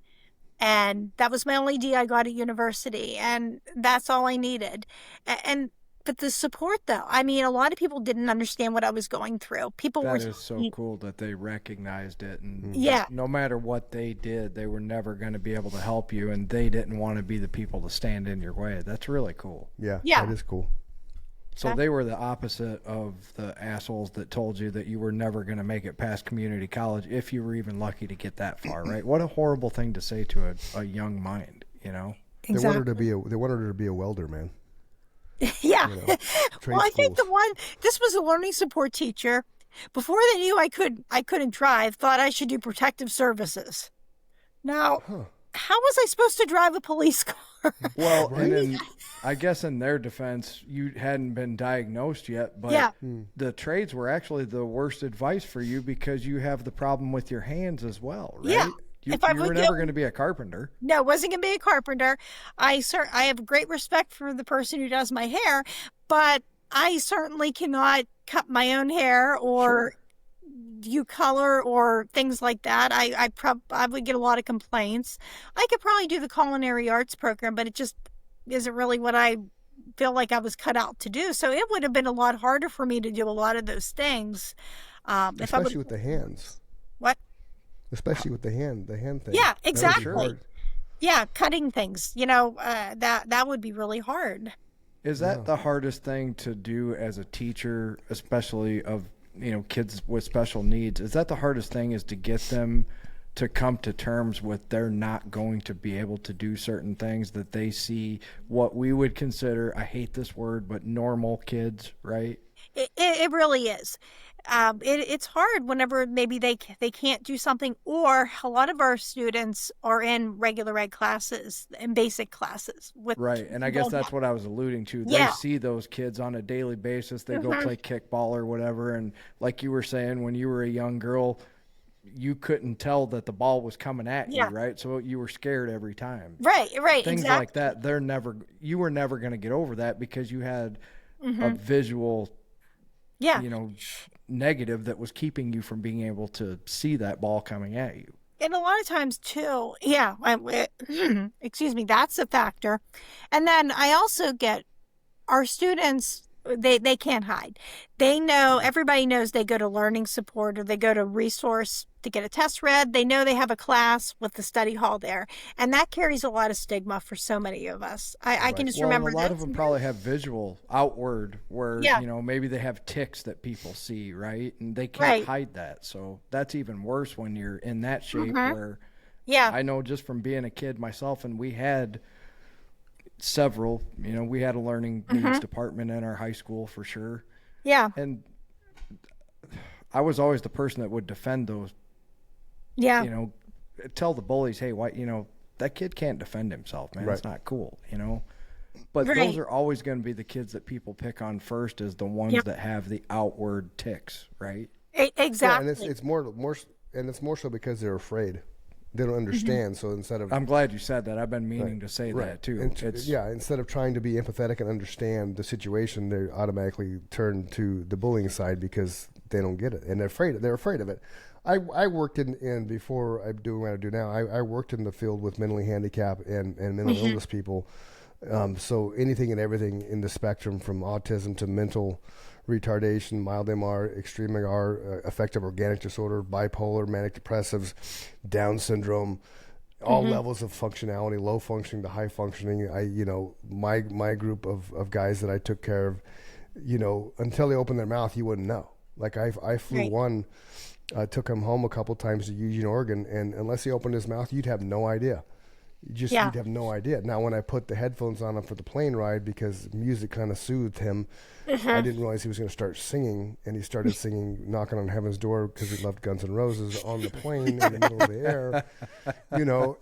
And that was my only D I got at university. And that's all I needed. And but the support, though. I mean, a lot of people didn't understand what I was going through. People were That is so cool that they recognized it, and Yeah. no matter what they did, they were never going to be able to help you, and they didn't want to be the people to stand in your way. That's really cool. Yeah, Yeah. that is cool. So they were the opposite of the assholes that told you that you were never going to make it past community college if you were even lucky to get that far, right? What a horrible thing to say to a young mind, you know? They wanted her to be a welder, man. Yeah. You know, trade Well, I think schools. this was a learning support teacher. Before they knew I couldn't drive, thought I should do protective services. Now, how was I supposed to drive a police car? Well, and then I guess in their defense, you hadn't been diagnosed yet, but Yeah. the trades were actually the worst advice for you because you have the problem with your hands as well, right? Yeah. You, If I you were would never go- going to be a carpenter. No, wasn't going to be a carpenter. I have great respect for the person who does my hair, but I certainly cannot cut my own hair or do color or things like that. I would get a lot of complaints. I could probably do the culinary arts program, but it just isn't really what I feel like I was cut out to do. So it would have been a lot harder for me to do a lot of those things. Especially with the hands. What? Especially with the hand thing. Yeah, That would be exactly. hard. Yeah, cutting things. That would be really hard. Is that the hardest thing to do as a teacher, especially of kids with special needs? Is that the hardest thing, is to get them to come to terms with they're not going to be able to do certain things, that they see what we would consider, I hate this word, but normal kids, right? It really is. It's hard whenever maybe they can't do something, or a lot of our students are in regular ed classes and basic classes with Right, and I guess that's what I was alluding to. Yeah. They see those kids on a daily basis. They go play kickball or whatever, and like you were saying, when you were a young girl, you couldn't tell that the ball was coming at you, Yeah. right? So you were scared every time. right, Things exactly. like that, you were never going to get over that because you had a visual, Yeah, negative that was keeping you from being able to see that ball coming at you. and a lot of times too. Yeah, excuse me, that's a factor. And then I also get our students. They can't hide. They know, everybody knows they go to learning support or they go to resource to get a test read. They know they have a class with the study hall there. And that carries a lot of stigma for so many of us. I can just Well, remember a lot of this. them probably have visual outward where, Yeah. maybe they have tics that people see, right? And they can't Right. hide that. So that's even worse when you're in that shape where Yeah, I know just from being a kid myself, and we had several, we had a learning needs department in our high school for sure. yeah, And I was always the person that would defend those, yeah. tell the bullies, hey, why, that kid can't defend himself, man. Right. It's not cool, But Right. those are always going to be the kids that people pick on first, as the ones Yep. that have the outward tics, right? Yeah, Exactly. and it's more, and it's more so because they're afraid. They don't understand. So instead of I'm glad you said that. I've been meaning to say that too. And It's instead of trying to be empathetic and understand the situation, they automatically turn to the bullying side because they don't get it and they're afraid. They're afraid of it. I worked in before I do what I do now. I worked in the field with mentally handicapped and mental illness people. So anything and everything in the spectrum, from autism to mental retardation, mild MR, extreme MR, affective organic disorder, bipolar, manic depressives, Down syndrome, all levels of functionality, low functioning to high functioning. My group of guys that I took care of, until they opened their mouth, you wouldn't know. Like I flew Right. one, took him home a couple times to Eugene, Oregon, and unless he opened his mouth, you'd have no idea. You'd have no idea. Now, when I put the headphones on him for the plane ride, because music kind of soothed him, I didn't realize he was going to start singing, and he started singing "Knocking on Heaven's Door" because he loved Guns N' Roses on the plane in the middle of the air,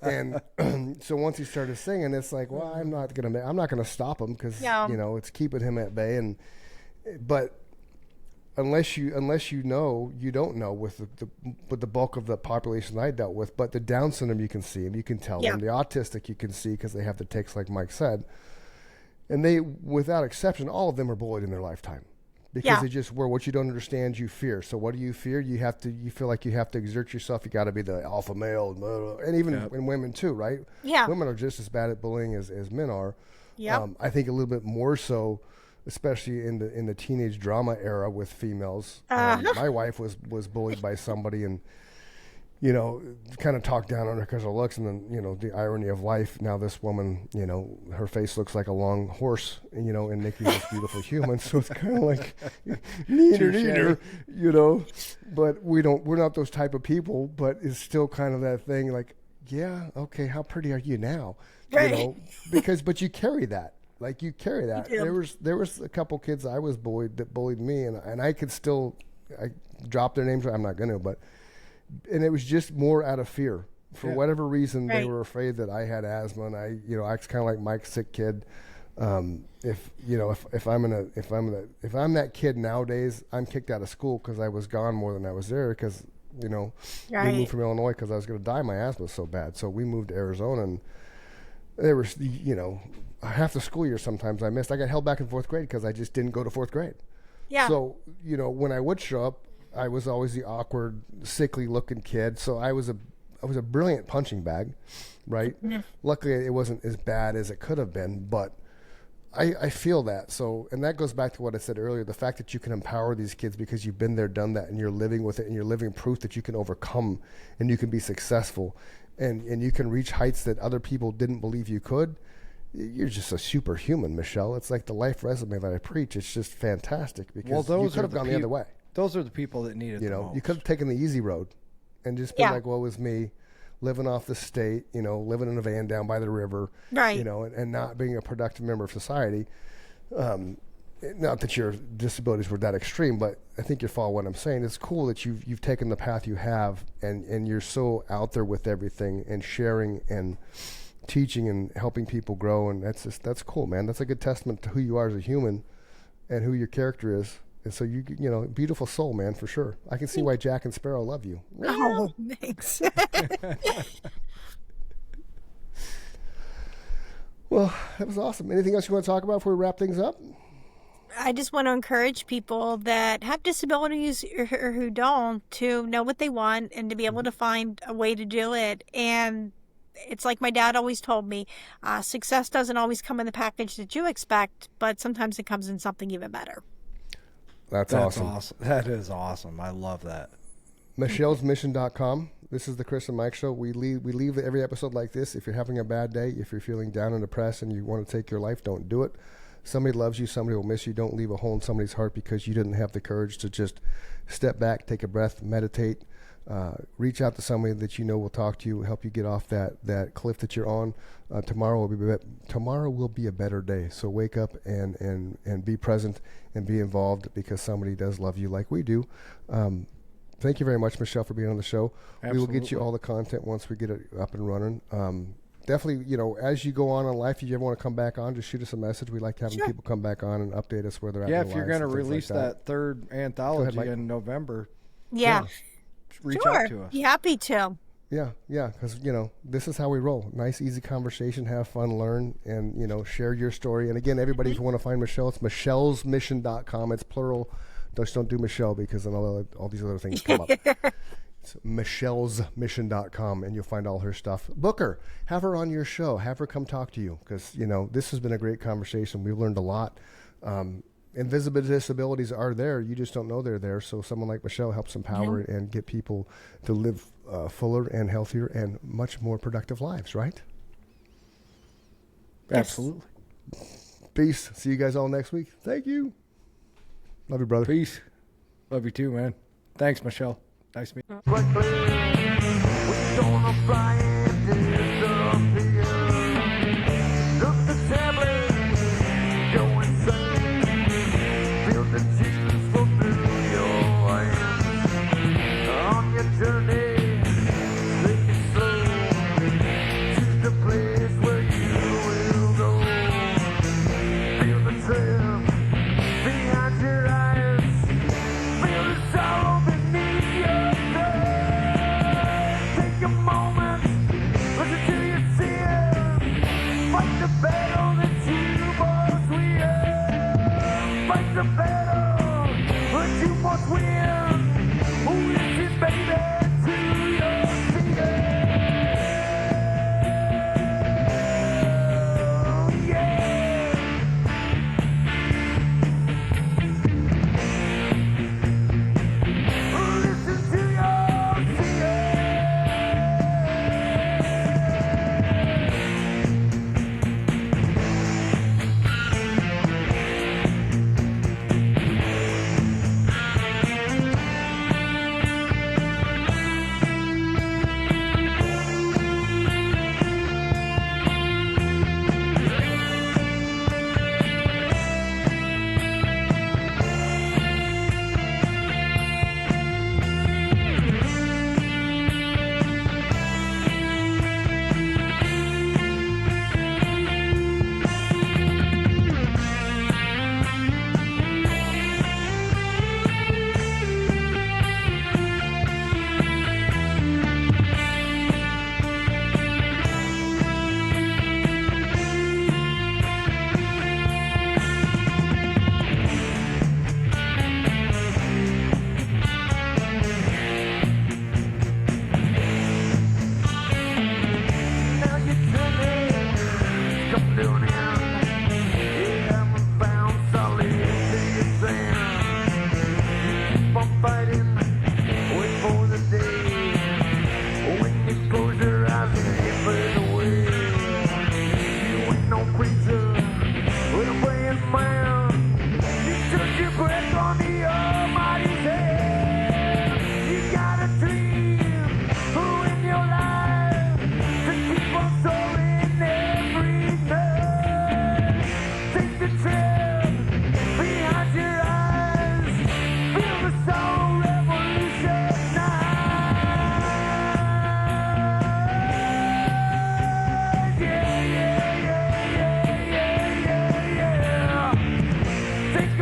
And so once he started singing, it's like, well, I'm not gonna stop him because No. it's keeping him at bay, but. Unless you know, you don't know with the bulk of the population I dealt with. But the Down syndrome, you can see them, you can tell them. The autistic, you can see because they have the tics, like Mike said. And they, without exception, all of them are bullied in their lifetime because they just were. What you don't understand, you fear. So what do you fear? You feel like you have to exert yourself. You got to be the alpha male, and even in women too, right? Yeah. Women are just as bad at bullying as men are. Yep. I think a little bit more so. especially in the teenage drama era with females. My wife was bullied by somebody, and kind of talked down on her because of looks, and then the irony of life. Now this woman, her face looks like a long horse, and Nikki's this beautiful human. So it's kind of like neither, But we're not those type of people. But it's still kind of that thing, like, yeah, okay, how pretty are you now? Right. But you carry that. Like, you carry that. There was a couple kids I was bullied that bullied me, and I could still, I drop their names. I'm not gonna, and it was just more out of fear. For whatever reason, they were afraid that I had asthma, and I was kind of like Mike's sick kid. If I'm that kid nowadays, I'm kicked out of school because I was gone more than I was there, because we moved from Illinois because I was going to die. My asthma was so bad, so we moved to Arizona, and there was half the school year sometimes I missed. I got held back in fourth grade because I just didn't go to fourth grade. Yeah. So when I would show up, I was always the awkward, sickly looking kid. So I was a brilliant punching bag, right? Mm-hmm. Luckily, it wasn't as bad as it could have been, but I feel that. So, and that goes back to what I said earlier, the fact that you can empower these kids because you've been there, done that, and you're living with it, and you're living proof that you can overcome and you can be successful, and you can reach heights that other people didn't believe you could. You're just a superhuman, Michelle. It's like the life resume that I preach. It's just fantastic, because you could have gone the other way. Those are the people that need it the most. You could have taken the easy road and just been like, woe is me, living off the state, living in a van down by the river, right? And not being a productive member of society. Not that your disabilities were that extreme, but I think you follow what I'm saying. It's cool that you've taken the path you have, and you're so out there with everything and sharing and teaching and helping people grow, and that's cool, man. That's a good testament to who you are as a human and who your character is. And so beautiful soul, man, for sure. I can see why Jack and Sparrow love you. Oh, thanks. Well, that was awesome. Anything else you want to talk about before we wrap things up? I just want to encourage people that have disabilities or who don't to know what they want and to be able to find a way to do it. And it's like my dad always told me, success doesn't always come in the package that you expect, but sometimes it comes in something even better. That's awesome. That is awesome. I love that. MichellesMission.com. This is the Chris and Mike Show. We leave every episode like this. If you're having a bad day, if you're feeling down and depressed and you want to take your life, don't do it. Somebody loves you. Somebody will miss you. Don't leave a hole in somebody's heart because you didn't have the courage to just step back, take a breath, meditate, reach out to somebody that will talk to you, help you get off that cliff that you're on. Tomorrow will be a better day. So wake up and be present and be involved, because somebody does love you like we do. Thank you very much, Michelle, for being on the show. Absolutely. We will get you all the content once we get it up and running. Definitely, as you go on in life, if you ever want to come back on, just shoot us a message. We like having people come back on and update us where they're at. Yeah, in if their you're going to lives and release things like that third anthology in November, reach out to us. Be happy to. Yeah, because, this is how we roll. Nice, easy conversation, have fun, learn, and, share your story. And again, everybody, if you want to find Michelle, it's michellesmission.com. It's plural. Just don't do Michelle, because then all these other things come up. It's michellesmission.com, and you'll find all her stuff. Book her. Have her on your show. Have her come talk to you, because, this has been a great conversation. We've learned a lot. Invisible disabilities are there. You just don't know they're there. So someone like Michelle helps empower and get people to live fuller and healthier and much more productive lives, right? Absolutely. Peace. See you guys all next week. Thank you. Love you, brother. Peace. Love you too, man. Thanks, Michelle. Nice to meet you. Take a moment.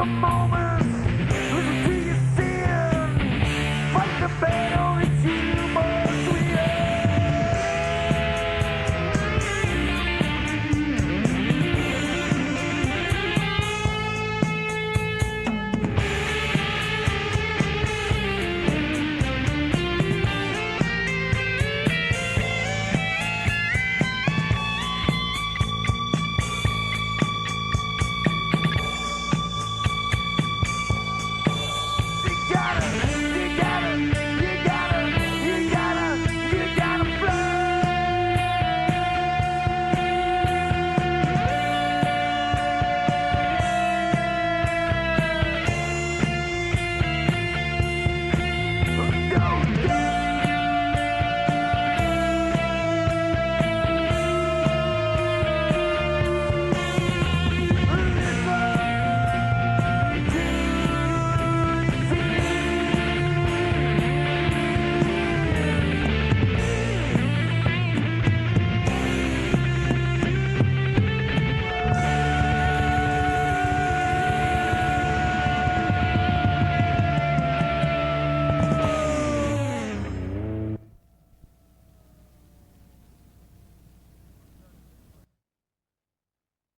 a moment